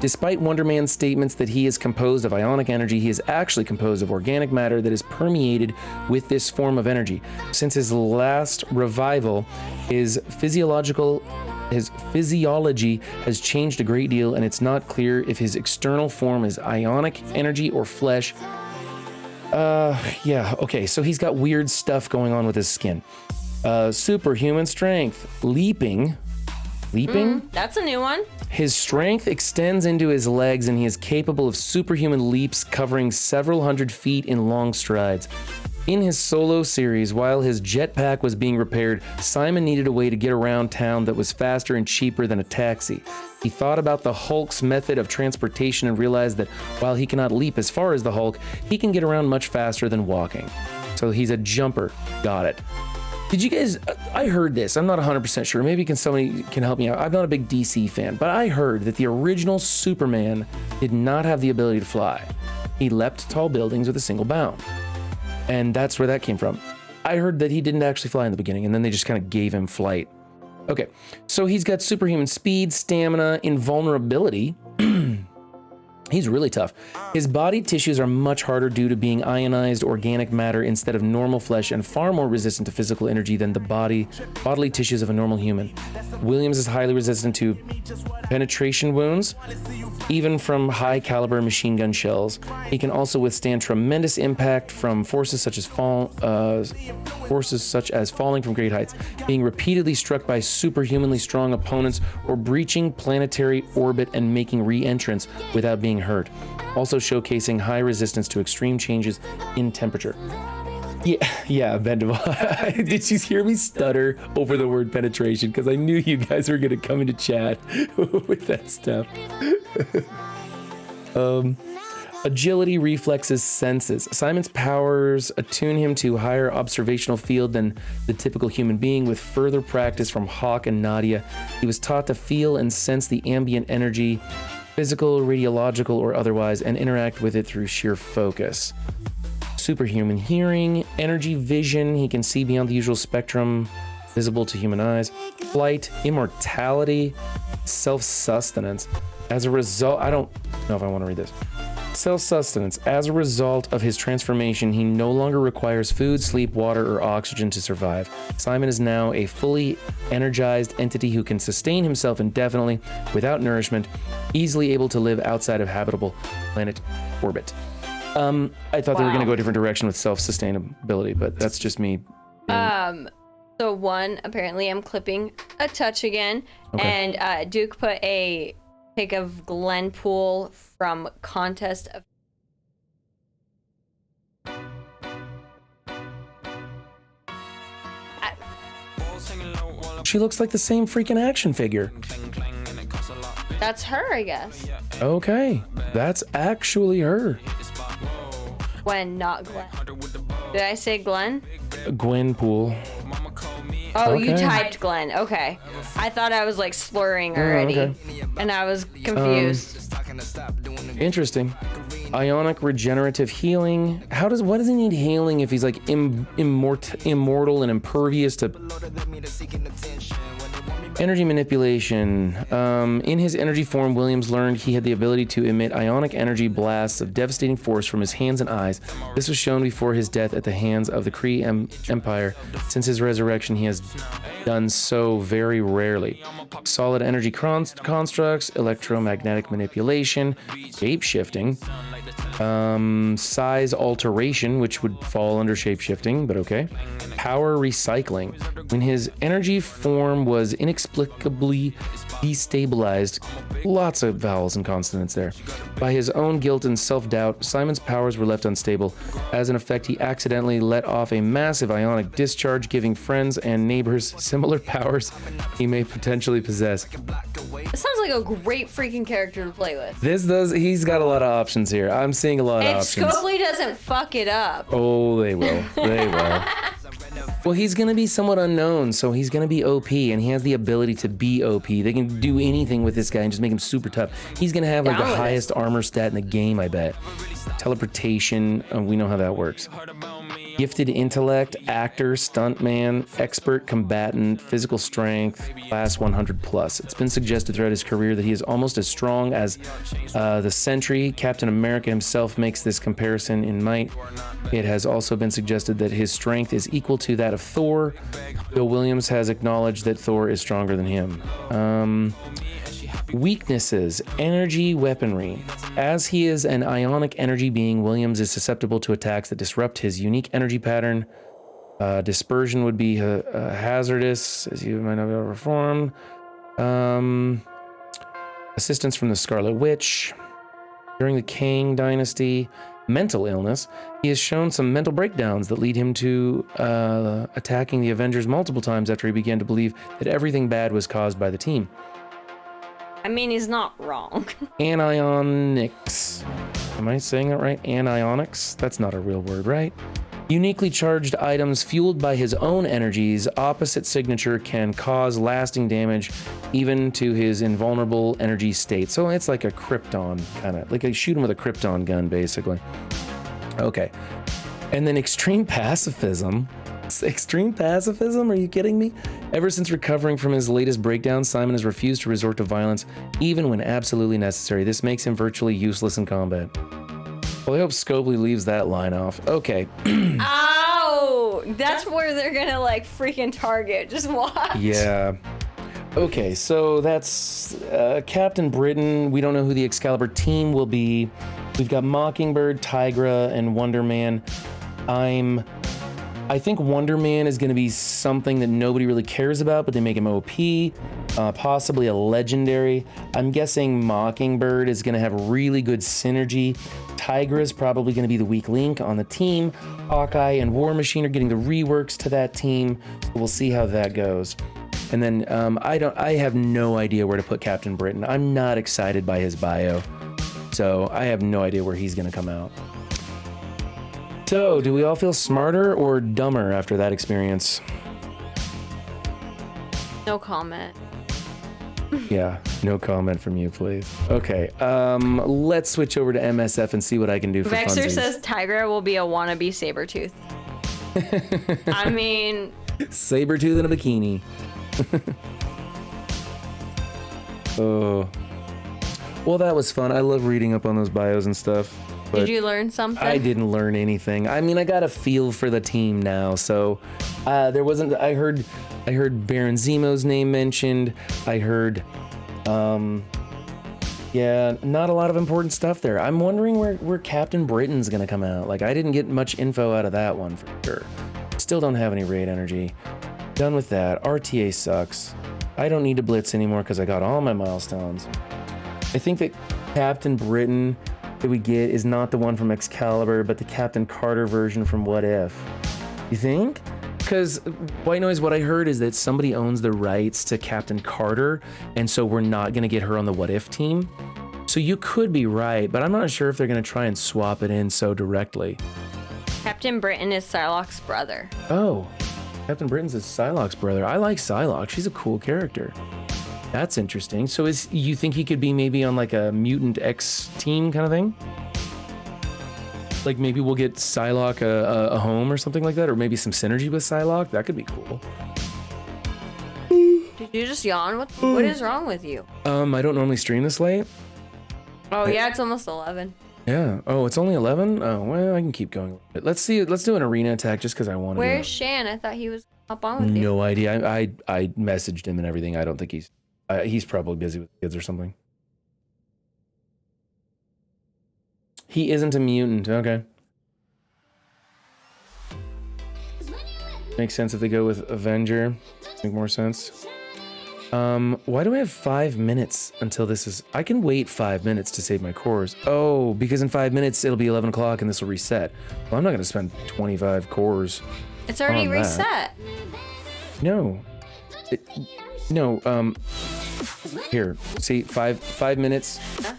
Speaker 1: Despite Wonder Man's statements that he is composed of ionic energy, he is actually composed of organic matter that is permeated with this form of energy. Since his last revival, his physiology has changed a great deal, and it's not clear if his external form is ionic energy or flesh. Okay, so he's got weird stuff going on with his skin. Superhuman strength, leaping.
Speaker 2: That's a new one.
Speaker 1: His strength extends into his legs, and he is capable of superhuman leaps covering several hundred feet in long strides. In his solo series, while his jetpack was being repaired, Simon needed a way to get around town that was faster and cheaper than a taxi. He thought about the Hulk's method of transportation and realized that while he cannot leap as far as the Hulk, he can get around much faster than walking. So he's a jumper. Got it. Did you guys, I heard this, I'm not 100% sure, maybe somebody can help me out. I'm not a big DC fan, but I heard that the original Superman did not have the ability to fly. He leapt tall buildings with a single bound. And that's where that came from. I heard that he didn't actually fly in the beginning, and then they just kind of gave him flight. Okay, so he's got superhuman speed, stamina, invulnerability. He's really tough. His body tissues are much harder due to being ionized organic matter instead of normal flesh, and far more resistant to physical energy than the bodily tissues of a normal human. Williams is highly resistant to penetration wounds, even from high caliber machine gun shells. He can also withstand tremendous impact from forces such as falling from great heights, being repeatedly struck by superhumanly strong opponents, or breaching planetary orbit and making re-entrance without being hurt, also showcasing high resistance to extreme changes in temperature. Yeah, Bendable. Did you hear me stutter over the word penetration? Because I knew you guys were going to come into chat with that stuff. Agility, reflexes, senses. Simon's powers attune him to a higher observational field than the typical human being. With further practice from Hawk and Nadia, he was taught to feel and sense the ambient energy physical, radiological, or otherwise, and interact with it through sheer focus. Superhuman hearing, energy vision, he can see beyond the usual spectrum visible to human eyes. Flight, immortality, self-sustenance. As a result, I don't know if I want to read this. Self-sustenance. As a result of his transformation, he no longer requires food, sleep, water, or oxygen to survive. Simon is now a fully energized entity who can sustain himself indefinitely without nourishment, easily able to live outside of habitable planet orbit. I thought they were going to go a different direction with self-sustainability, but that's just me.
Speaker 2: So one, apparently I'm clipping a touch again,
Speaker 1: Okay.
Speaker 2: and Duke put a pic of Gwenpool from Contest of.
Speaker 1: She looks like the same freaking action figure.
Speaker 2: That's her, I guess.
Speaker 1: Okay, that's actually her.
Speaker 2: Gwen, not Glenn. Did I say Glenn?
Speaker 1: Gwenpool.
Speaker 2: Oh, you
Speaker 1: Okay.
Speaker 2: typed Glenn. Okay. I thought I was like slurring already,
Speaker 1: okay.
Speaker 2: and I was confused.
Speaker 1: Interesting. Ionic regenerative healing. What does he need healing if he's like immortal and impervious to energy manipulation? In his energy form, Williams learned he had the ability to emit ionic energy blasts of devastating force from his hands and eyes. This was shown before his death at the hands of the Kree Empire. Since his resurrection, he has done so very rarely. Solid energy constructs, electromagnetic manipulation, shape-shifting, size alteration, which would fall under shape-shifting, but okay. Power recycling. When his energy form was inexplicably destabilized, lots of vowels and consonants there, by his own guilt and self-doubt, Simon's powers were left unstable. As an effect, he accidentally let off a massive ionic discharge, giving friends and neighbors similar powers he may potentially possess.
Speaker 2: It sounds like a great freaking character to play with.
Speaker 1: He's got a lot of options here. I'm seeing a lot of
Speaker 2: If
Speaker 1: options.
Speaker 2: Scopely doesn't fuck it up.
Speaker 1: Oh, they will. They will. Well, he's going to be somewhat unknown, so he's going to be OP, and he has the ability to be OP. They can do anything with this guy and just make him super tough. He's going to have like the
Speaker 2: Down with it.
Speaker 1: highest armor stat in the game, I bet. Teleportation, we know how that works. Gifted intellect, actor, stuntman, expert combatant, physical strength, class 100 plus. It's been suggested throughout his career that he is almost as strong as the Sentry. Captain America himself makes this comparison in might. It has also been suggested that his strength is equal to that of Thor. Bill Williams has acknowledged that Thor is stronger than him. Weaknesses, energy weaponry. As he is an ionic energy being, Williams is susceptible to attacks that disrupt his unique energy pattern. Dispersion would be hazardous, as you might not be able to perform. Assistance from the Scarlet Witch. During the Kang Dynasty, mental illness. He has shown some mental breakdowns that lead him to attacking the Avengers multiple times after he began to believe that everything bad was caused by the team.
Speaker 2: I mean, he's not wrong.
Speaker 1: Anionics. Am I saying that right? Anionics? That's not a real word, right? Uniquely charged items fueled by his own energies, opposite signature, can cause lasting damage even to his invulnerable energy state. So it's like a Krypton kind of, like I shoot him with a Krypton gun, basically. Okay. And then extreme pacifism. Extreme pacifism? Are you kidding me? Ever since recovering from his latest breakdown, Simon has refused to resort to violence, even when absolutely necessary. This makes him virtually useless in combat. Well, I hope Scopely leaves that line off. Okay.
Speaker 2: Ow! That's where they're gonna like freaking target. Just watch.
Speaker 1: Yeah. Okay, so that's Captain Britain. We don't know who the Excalibur team will be. We've got Mockingbird, Tigra, and Wonder Man. I think Wonder Man is going to be something that nobody really cares about, but they make him OP, possibly a legendary. I'm guessing Mockingbird is going to have really good synergy. Tigra is probably going to be the weak link on the team. Hawkeye and War Machine are getting the reworks to that team. So we'll see how that goes. And then I have no idea where to put Captain Britain. I'm not excited by his bio, so I have no idea where he's going to come out. So, do we all feel smarter or dumber after that experience?
Speaker 2: No comment.
Speaker 1: Yeah, no comment from you, please. Okay, let's switch over to MSF and see what I can do for
Speaker 2: Vexer
Speaker 1: funsies.
Speaker 2: says Tigra will be a wannabe Sabretooth. I mean...
Speaker 1: Sabretooth in a bikini. Oh. Well, that was fun. I love reading up on those bios and stuff. But
Speaker 2: did you learn something?
Speaker 1: I didn't learn anything. I mean, I got a feel for the team now. So there wasn't. I heard Baron Zemo's name mentioned. I heard, yeah, not a lot of important stuff there. I'm wondering where Captain Britain's gonna come out. Like, I didn't get much info out of that one for sure. Still don't have any raid energy. Done with that. RTA sucks. I don't need to blitz anymore because I got all my milestones. I think that Captain Britain that we get is not the one from Excalibur, but the Captain Carter version from What If. You think? Because White Noise, what I heard is that somebody owns the rights to Captain Carter, and so we're not going to get her on the What If team. So you could be right, but I'm not sure if they're going to try and swap it in so directly.
Speaker 2: Captain Britain is Psylocke's brother.
Speaker 1: Oh, Captain Britain's is Psylocke's brother. I like Psylocke. She's a cool character. That's interesting. So you think he could be maybe on like a Mutant X team kind of thing? Like maybe we'll get Psylocke a home or something like that, or maybe some synergy with Psylocke. That could be cool.
Speaker 2: Did you just yawn? What is wrong with you?
Speaker 1: I don't normally stream this late.
Speaker 2: Oh yeah, it's almost 11.
Speaker 1: Yeah. Oh, it's only 11? Oh, well, I can keep going. Let's see. Let's do an arena attack just because I want to.
Speaker 2: Where's Shan? I thought he was up on with you.
Speaker 1: No idea. I messaged him and everything. I don't think he's probably busy with kids or something. He isn't a mutant. Okay. Makes sense if they go with Avenger. Make more sense. Why do I have 5 minutes until this is... I can wait 5 minutes to save my cores. Oh, because in 5 minutes it'll be 11 o'clock and this will reset. Well, I'm not going to spend 25 cores.
Speaker 2: It's already reset.
Speaker 1: No. No, here, see, five minutes.
Speaker 2: Huh?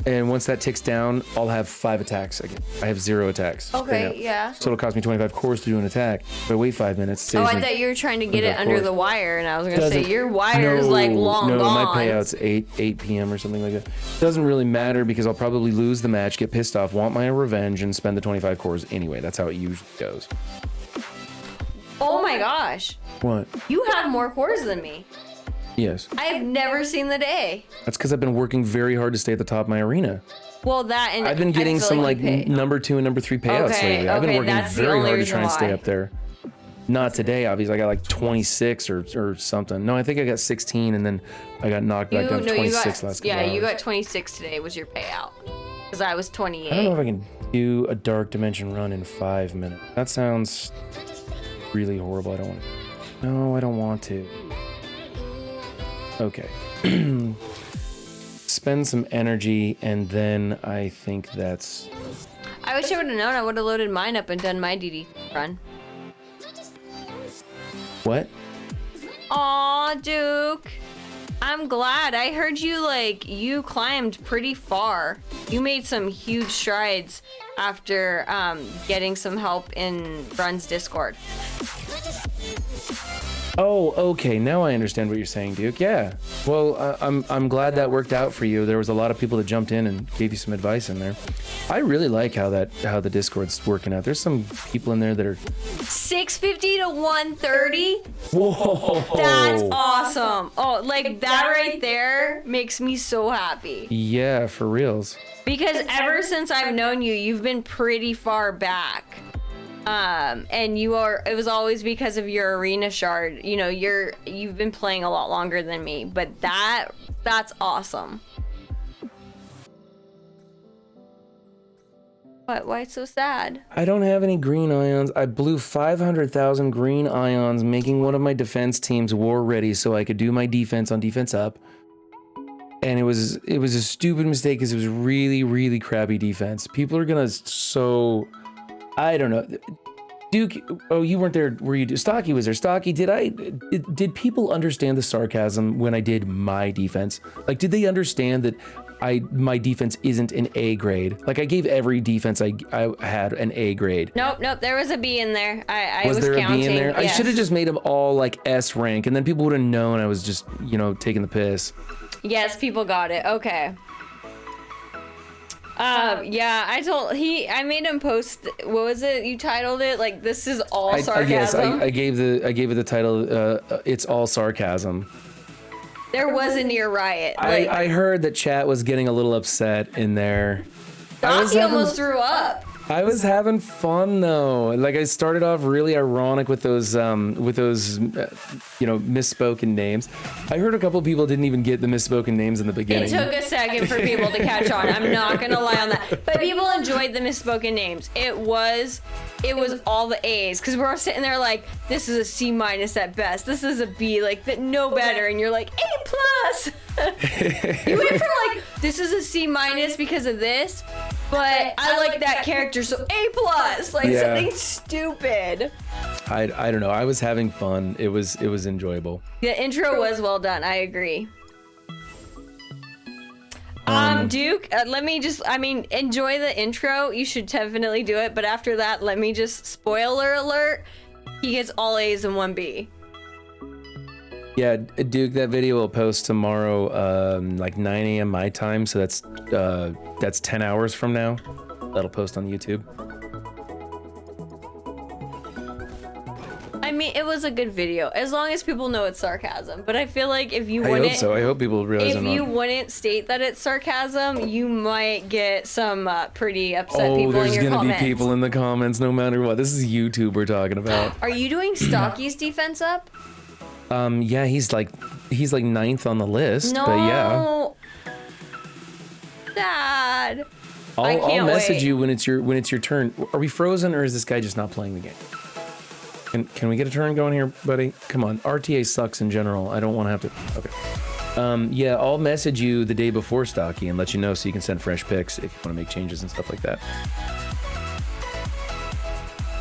Speaker 1: And once that ticks down, I'll have 5 attacks again. I have 0 attacks.
Speaker 2: Okay,
Speaker 1: right now.
Speaker 2: yeah.
Speaker 1: So it'll cost me 25 cores to do an attack. If I wait 5 minutes,
Speaker 2: Oh, I thought you were trying to get it under the wire, and I was gonna say
Speaker 1: Doesn't-
Speaker 2: your wire is like long
Speaker 1: no,
Speaker 2: gone.
Speaker 1: my payout's 8 p.m. or something like that. Doesn't really matter because I'll probably lose the match, get pissed off, want my revenge, and spend the 25 cores anyway. That's how it usually goes.
Speaker 2: Oh my gosh,
Speaker 1: What?
Speaker 2: you have more cores than me.
Speaker 1: Yes.
Speaker 2: I've never seen the day.
Speaker 1: That's because I've been working very hard to stay at the top of my arena.
Speaker 2: Well, that and
Speaker 1: I've been
Speaker 2: I
Speaker 1: getting
Speaker 2: feel
Speaker 1: some
Speaker 2: you
Speaker 1: like
Speaker 2: pay.
Speaker 1: number 2 and number 3 payouts
Speaker 2: Okay,
Speaker 1: lately. I've been
Speaker 2: okay,
Speaker 1: working
Speaker 2: that's the
Speaker 1: very
Speaker 2: only
Speaker 1: hard to
Speaker 2: reason
Speaker 1: try and stay
Speaker 2: why.
Speaker 1: up there. Not today, obviously. I got like 26 or something. No, I think I got 16 and then I got knocked back down to 26 last couple
Speaker 2: yeah, you
Speaker 1: hours.
Speaker 2: got 26 today was your payout. Because I was 28.
Speaker 1: I don't know if I can do a Dark Dimension run in 5 minutes. That sounds really horrible. I don't want to. No, I don't want to. Okay. Spend some energy and then I think that's...
Speaker 2: I wish I would have known. I would have loaded mine up and done my DD run.
Speaker 1: What?
Speaker 2: Aw, Duke. I'm glad. I heard you climbed pretty far. You made some huge strides after getting some help in Run's Discord.
Speaker 1: Oh, okay. Now I understand what you're saying, Duke. Yeah. Well, I'm glad that worked out for you. There was a lot of people that jumped in and gave you some advice in there. I really like how the Discord's working out. There's some people in there that are
Speaker 2: 650 to 130?
Speaker 1: whoa.
Speaker 2: That's awesome. Oh, like that right there makes me so happy.
Speaker 1: Yeah, for reals.
Speaker 2: Because ever since I've known you, you've been pretty far back. And it was always because of your arena shard. You know, you've been playing a lot longer than me, but that's awesome. What? Why it's so sad?
Speaker 1: I don't have any green ions. I blew 500,000 green ions, making one of my defense teams war ready so I could do my defense on defense up. And it was a stupid mistake because it was really, really crappy defense. People are gonna I don't know. Duke, oh, you weren't there. Were you? Stocky was there. Stocky, did people understand the sarcasm when I did my defense? Like, did they understand that my defense isn't an A grade? Like, I gave every defense I had an A grade.
Speaker 2: Nope. There was a B in there. I was
Speaker 1: there
Speaker 2: counting.
Speaker 1: A B in there?
Speaker 2: Yes.
Speaker 1: I should have just made them all like S rank, and then people would have known I was just, taking the piss.
Speaker 2: Yes, people got it. Okay. Yeah, I made him post, what was it? You titled it like, this is all sarcasm.
Speaker 1: Yes, I gave it the title, it's all sarcasm.
Speaker 2: There was a near riot.
Speaker 1: I heard that chat was getting a little upset in there.
Speaker 2: Stocky almost threw up.
Speaker 1: I was having fun though. Like, I started off really ironic with those misspoken names. I heard a couple people didn't even get the misspoken names in the beginning.
Speaker 2: It took a second for people to catch on. I'm not gonna lie on that. But people enjoyed the misspoken names. It was all the A's, because we're all sitting there like, this is a C- at best. This is a B, like that, no better. And you're like, A+. You went from like, this is a C- because of this, but I like that character, so A+. Like, something stupid.
Speaker 1: I don't know. I was having fun. It was enjoyable.
Speaker 2: The intro was well done. I agree. Duke, enjoy the intro. You should definitely do it. But after that, let me just, spoiler alert, he gets all A's and 1 B.
Speaker 1: Yeah, Duke, that video will post tomorrow, like 9 a.m. my time. So that's 10 hours from now. That'll post on YouTube.
Speaker 2: I mean, it was a good video, as long as people know it's sarcasm. But I feel like if you wouldn't...
Speaker 1: I hope so. I hope people realize
Speaker 2: if you wouldn't state that it's sarcasm, you might get some pretty upset people in your comments.
Speaker 1: Oh, there's gonna be people in the comments no matter what. This is YouTube we're talking about.
Speaker 2: Are you doing Stocky's defense up?
Speaker 1: Yeah, he's like 9th on the list,
Speaker 2: no.
Speaker 1: but yeah.
Speaker 2: Dad.
Speaker 1: I'll message you when it's your turn. Are we frozen, or is this guy just not playing the game? Can we get a turn going here, buddy? Come on. RTA sucks in general. I don't want to have to. Okay. Yeah, I'll message you the day before Stocky and let you know so you can send fresh pics if you want to make changes and stuff like that.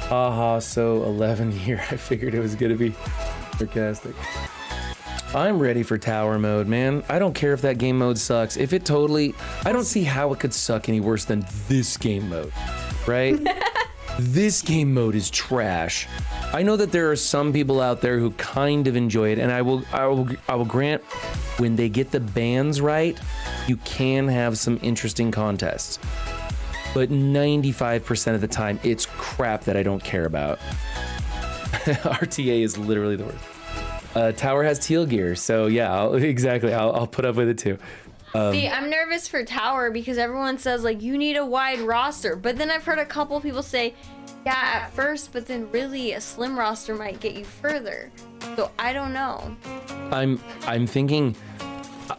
Speaker 1: Haha, so 11 here. I figured it was gonna be sarcastic. I'm ready for tower mode, man. I don't care if that game mode sucks. If it totally, I don't see how it could suck any worse than this game mode, right? This game mode is trash. I know that there are some people out there who kind of enjoy it, and I will grant, when they get the bands right, you can have some interesting contests. But 95% of the time, it's crap that I don't care about. RTA is literally the worst. Tower has teal gear, so yeah, I'll put up with it too.
Speaker 2: See, I'm nervous for Tower because everyone says, like, you need a wide roster. But then I've heard a couple people say, yeah, at first, but then really a slim roster might get you further. So I don't know. I'm thinking,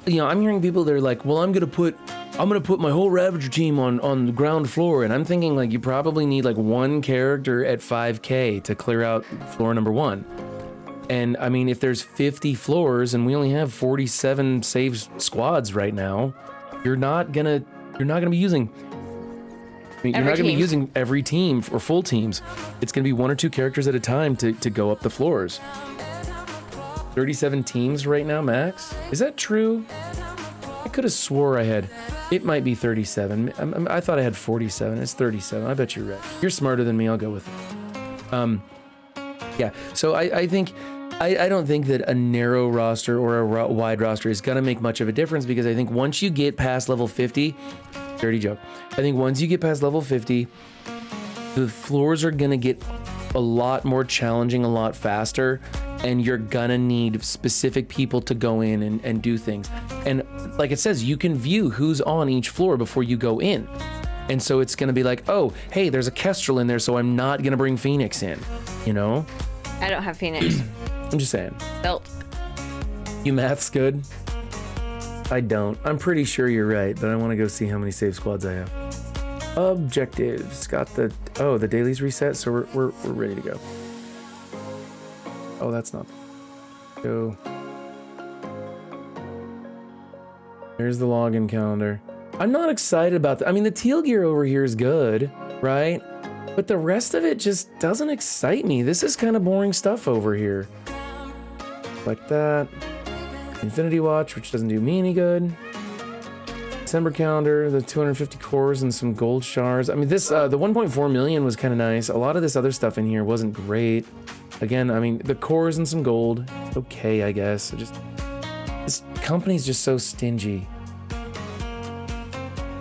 Speaker 2: I'm hearing people that are like, well, I'm gonna put my whole Ravager team on the ground floor. And I'm thinking, like, you probably need like one character at 5K to clear out floor number 1. And I mean, if there's 50 floors and we only have 47 save squads right now, you're not gonna be using. You're not gonna be using every team or full teams. It's gonna be 1 or 2 characters at a time to go up the floors. 37 teams right now, max. Is that true? I could have swore I had. It might be 37. I thought I had 47. It's 37. I bet you're right. You're smarter than me. I'll go with it. Yeah. So I think. I don't think that a narrow roster or a wide roster is going to make much of a difference, because I think once you get past level 50, dirty joke, I think once you get past level 50, the floors are going to get a lot more challenging, a lot faster, and you're going to need specific people to go in and do things. And like it says, you can view who's on each floor before you go in. And so it's going to be like, oh, hey, there's a Kestrel in there, so I'm not going to bring Phoenix in, I don't have Phoenix. I'm just saying. Built. You math's good? I don't. I'm pretty sure you're right, but I want to go see how many save squads I have. Objectives. Got the dailies reset, so we're ready to go. Oh, that's not. Go. There's the login calendar. I'm not excited about that. I mean, the teal gear over here is good, right?
Speaker 1: But the rest of it just doesn't excite me. This is kind of boring stuff over here. Like that. Infinity Watch, which doesn't do me any good. December calendar, the 250 cores and some gold shards. I mean, this, the 1.4 million was kind of nice. A lot of this other stuff in here wasn't great. Again, I mean, the cores and some gold. It's okay, I guess. This company's just so stingy.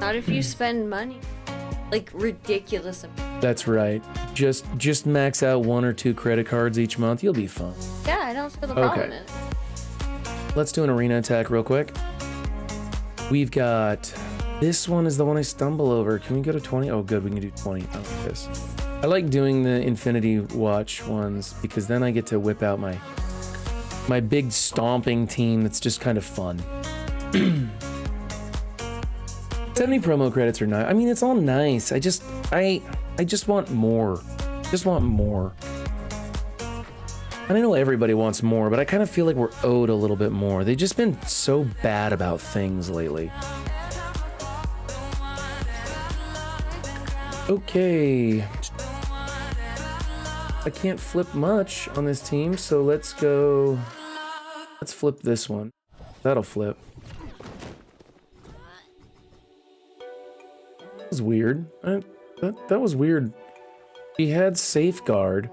Speaker 2: Not if you spend money. Like, ridiculous.
Speaker 1: That's right. Just max out 1 or 2 credit cards each month. You'll be fine.
Speaker 2: Yeah, I don't see the problem in it.
Speaker 1: Let's do an arena attack real quick. We've got... This one is the one I stumble over. Can we go to 20? Oh, good. We can do 20. I like this. I like doing the Infinity Watch ones because then I get to whip out my big stomping team that's just kind of fun. 70 promo credits are nice. I mean, it's all nice. I just want more. Just want more. And I know everybody wants more, but I kind of feel like we're owed a little bit more. They've just been so bad about things lately. Okay. I can't flip much on this team, so let's go. Let's flip this one. That'll flip. That was weird. That was weird. He had safeguard,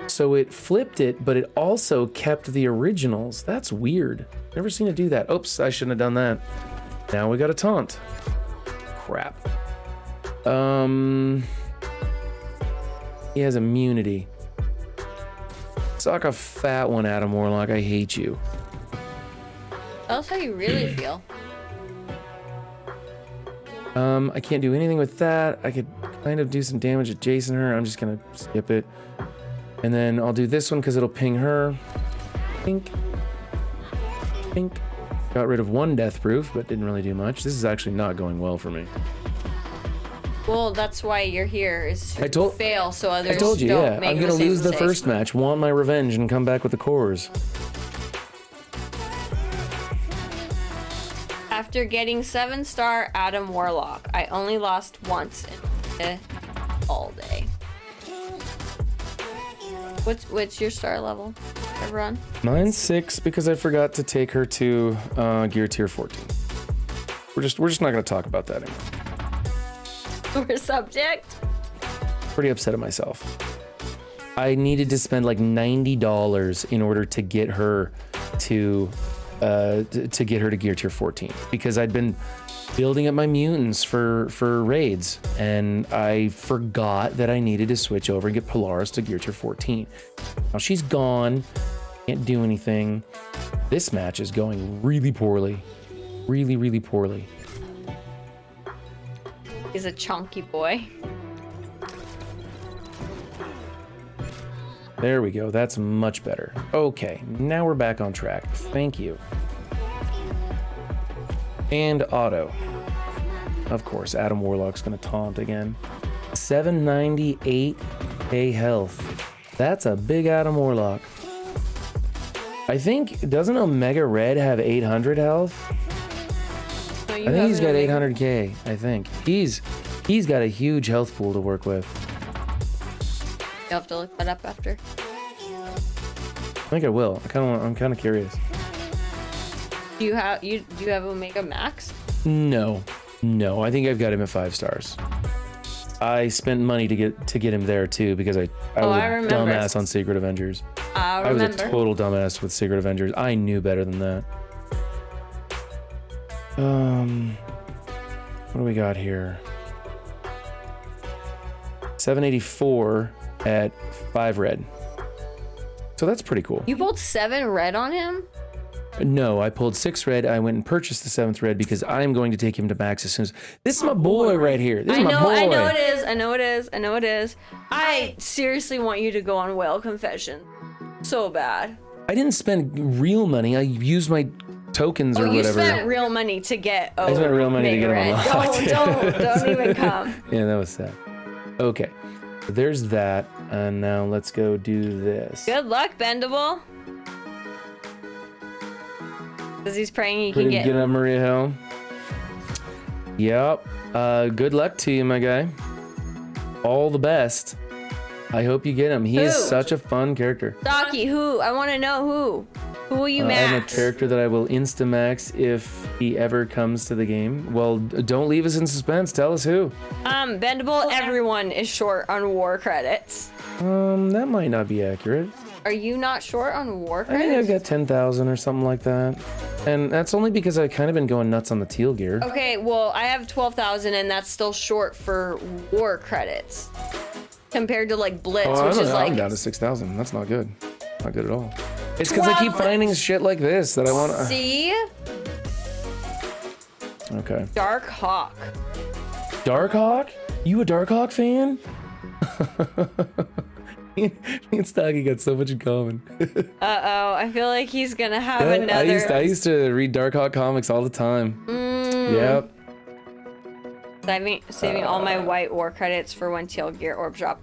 Speaker 1: so it flipped it, but it also kept the originals. That's weird. Never seen it do that. Oops, I shouldn't have done that. Now we got a taunt. Crap. He has immunity. Suck a fat one, Adam Warlock. I hate you.
Speaker 2: That's how you really feel.
Speaker 1: I can't do anything with that. I could kind of do some damage adjacent to her. I'm just gonna skip it. And then I'll do this one because it'll ping her. Pink. Pink. Got rid of one death proof, but didn't really do much. This is actually not going well for me.
Speaker 2: Well, that's why you're here, is to fail so others
Speaker 1: I told you,
Speaker 2: don't
Speaker 1: yeah.
Speaker 2: make
Speaker 1: I'm gonna
Speaker 2: the same
Speaker 1: lose the
Speaker 2: mistakes.
Speaker 1: first match, want my revenge, and come back with the cores.
Speaker 2: After getting 7-star Adam Warlock, I only lost once in all day. What's your star level, everyone?
Speaker 1: Mine's 6 because I forgot to take her to gear tier 14. We're just not gonna talk about that anymore.
Speaker 2: We're subject.
Speaker 1: Pretty upset at myself. I needed to spend like $90 in order to get her to gear tier 14 because I'd been building up my mutants for raids, and I forgot that I needed to switch over and get Polaris to gear tier 14. Now she's gone, can't do anything. This match is going really poorly, really poorly.
Speaker 2: He's a chunky boy.
Speaker 1: There we go. That's much better. Okay, now we're back on track. Thank you. And auto. Of course, Adam Warlock's gonna taunt again. 798k health. That's a big Adam Warlock. I think, doesn't Omega Red have 800 health?
Speaker 2: No,
Speaker 1: I think he's got 800k, I think. He's got a huge health pool to work with.
Speaker 2: You'll have to look that up after.
Speaker 1: I think I will. I'm kind of curious.
Speaker 2: Do you have Omega Max?
Speaker 1: No. I think I've got him at 5 stars. I spent money to get him there too because I was a
Speaker 2: remember.
Speaker 1: dumbass on Secret Avengers. I was a total dumbass with Secret Avengers. I knew better than that. What do we got here? 784 at 5 red. So that's pretty cool.
Speaker 2: You pulled 7 red on him?
Speaker 1: No, I pulled 6 red. I went and purchased the 7th red because I'm going to take him to max as soon as... This is my boy right here. This is my boy.
Speaker 2: I know it is. I seriously want you to go on Whale Confession. So bad.
Speaker 1: I didn't spend real money. I used my tokens or whatever.
Speaker 2: You spent real money to get...
Speaker 1: I spent real money to get him unlocked.
Speaker 2: Don't even come.
Speaker 1: Yeah, that was sad. Okay, so there's that. And now let's go do this.
Speaker 2: Good luck, Bendable. Because he's praying he can
Speaker 1: Get up, Maria Hill. Yep. Good luck to you, my guy. all the best. I hope you get him. He is
Speaker 2: Who?
Speaker 1: such a fun character.
Speaker 2: Stocky, who? I want to know who. Who will you
Speaker 1: I'm a
Speaker 2: max?
Speaker 1: character that I will insta-max if he ever comes to the game. Well, don't leave us in suspense. Tell us who.
Speaker 2: Bendable, everyone is short on war credits.
Speaker 1: That might not be accurate.
Speaker 2: Are you not short on war
Speaker 1: I
Speaker 2: credits?
Speaker 1: think I've got 10,000 or something like that. And that's only because I've kind of been going nuts on the teal gear.
Speaker 2: Okay, well, I have 12,000 and that's still short for war credits. Compared to like Blitz,
Speaker 1: Oh,
Speaker 2: which is like...
Speaker 1: I'm down to 6,000. That's not good. Not good at all. It's because I keep finding shit like this that I want to...
Speaker 2: See?
Speaker 1: Okay.
Speaker 2: Dark Hawk.
Speaker 1: Darkhawk? You a Darkhawk fan? Me and Stocky got so much in common.
Speaker 2: Uh-oh, I feel like he's gonna have
Speaker 1: Yeah,
Speaker 2: another...
Speaker 1: I used to read Darkhawk comics all the time. Yep.
Speaker 2: Saving all my white war credits for when teal gear orb drop.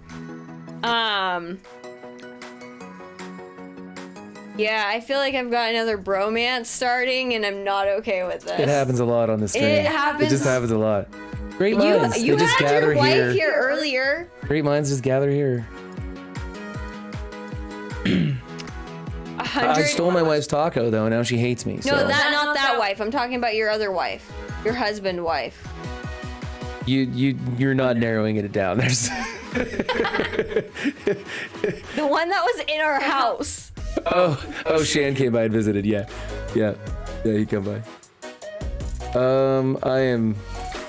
Speaker 2: Yeah, I feel like I've got another bromance starting and I'm not okay with this.
Speaker 1: It happens a lot on this stream.
Speaker 2: It happens-
Speaker 1: It just happens a lot. Great minds.
Speaker 2: You
Speaker 1: they just
Speaker 2: had
Speaker 1: gather
Speaker 2: your wife
Speaker 1: here.
Speaker 2: here earlier.
Speaker 1: Great minds just gather here.
Speaker 2: 100...
Speaker 1: I stole my wife's taco though. Now she hates me. So.
Speaker 2: No, not that wife. I'm talking about your other wife. Your husband wife.
Speaker 1: You're not narrowing it down. There's
Speaker 2: The one that was in our house.
Speaker 1: oh Shan came by and visited. Yeah, he come by. I am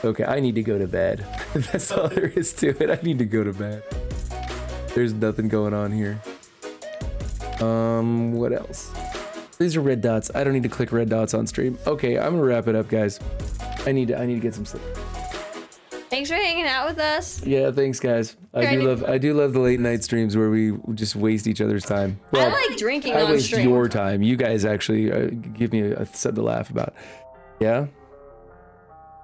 Speaker 1: okay. I need to go to bed. That's all there is to it. I need to go to bed. There's nothing going on here. What else? These are red dots. I don't need to click red dots on stream. Okay, I'm gonna wrap it up, guys. I need to get some sleep.
Speaker 2: Thanks for hanging out with us.
Speaker 1: Yeah, thanks, guys. I do love the late night streams where we just waste each other's time. Well,
Speaker 2: I like drinking
Speaker 1: I
Speaker 2: on
Speaker 1: waste
Speaker 2: stream.
Speaker 1: your time. You guys actually give me something to laugh about. Yeah.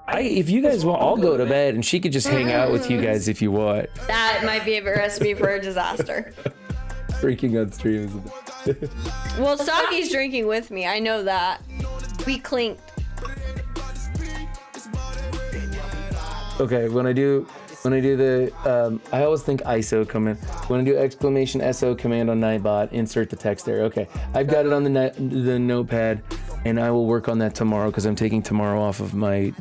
Speaker 1: If you guys want, I'll go to bed and she could just hang out with you guys if you want.
Speaker 2: That might be a recipe for a disaster.
Speaker 1: Drinking on stream is
Speaker 2: Well, Stocky's drinking with me. I know that. We clinked.
Speaker 1: Okay, when I do the I always think ISO command. When I do exclamation SO command on Nightbot, insert the text there. Okay, I've got it on the notepad, and I will work on that tomorrow because I'm taking tomorrow off of my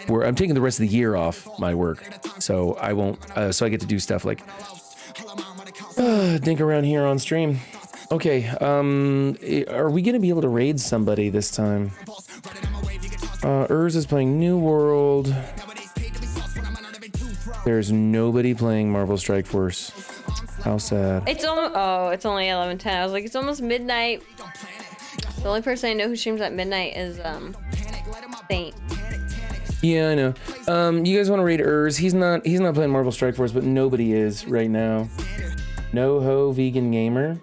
Speaker 1: work. I'm taking the rest of the year off my work, so I won't. So I get to do stuff like dink around here on stream. Okay, are we gonna be able to raid somebody this time? Urz is playing New World. There's nobody playing Marvel Strike Force. How sad.
Speaker 2: It's only 11:10. I was like, it's almost midnight. The only person I know who streams at midnight is Saint.
Speaker 1: Yeah, I know. You guys want to raid Urz? He's not playing Marvel Strike Force, but nobody is right now. No Ho Vegan Gamer.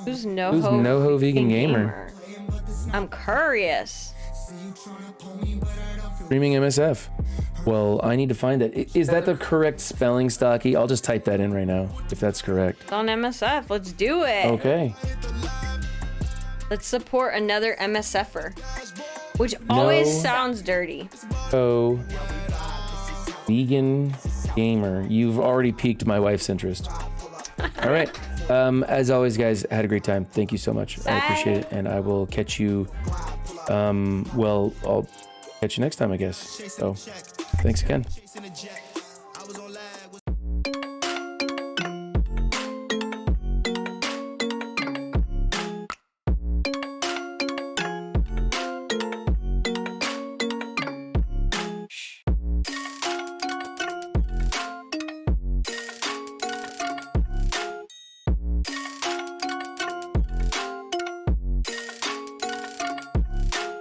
Speaker 2: Who's No-Ho
Speaker 1: Vegan Gamer?
Speaker 2: I'm curious.
Speaker 1: Streaming MSF. Well, I need to find that. Is that the correct spelling, Stocky? I'll just type that in right now, if that's correct.
Speaker 2: It's on MSF. Let's do it.
Speaker 1: Okay.
Speaker 2: Let's support another MSFer. Which always sounds dirty.
Speaker 1: Oh, Vegan Gamer. You've already piqued my wife's interest. All right. As always, guys, I had a great time. Thank you so much.
Speaker 2: Bye.
Speaker 1: I appreciate it. And I will catch you, well, I'll catch you next time, I guess. So, thanks again.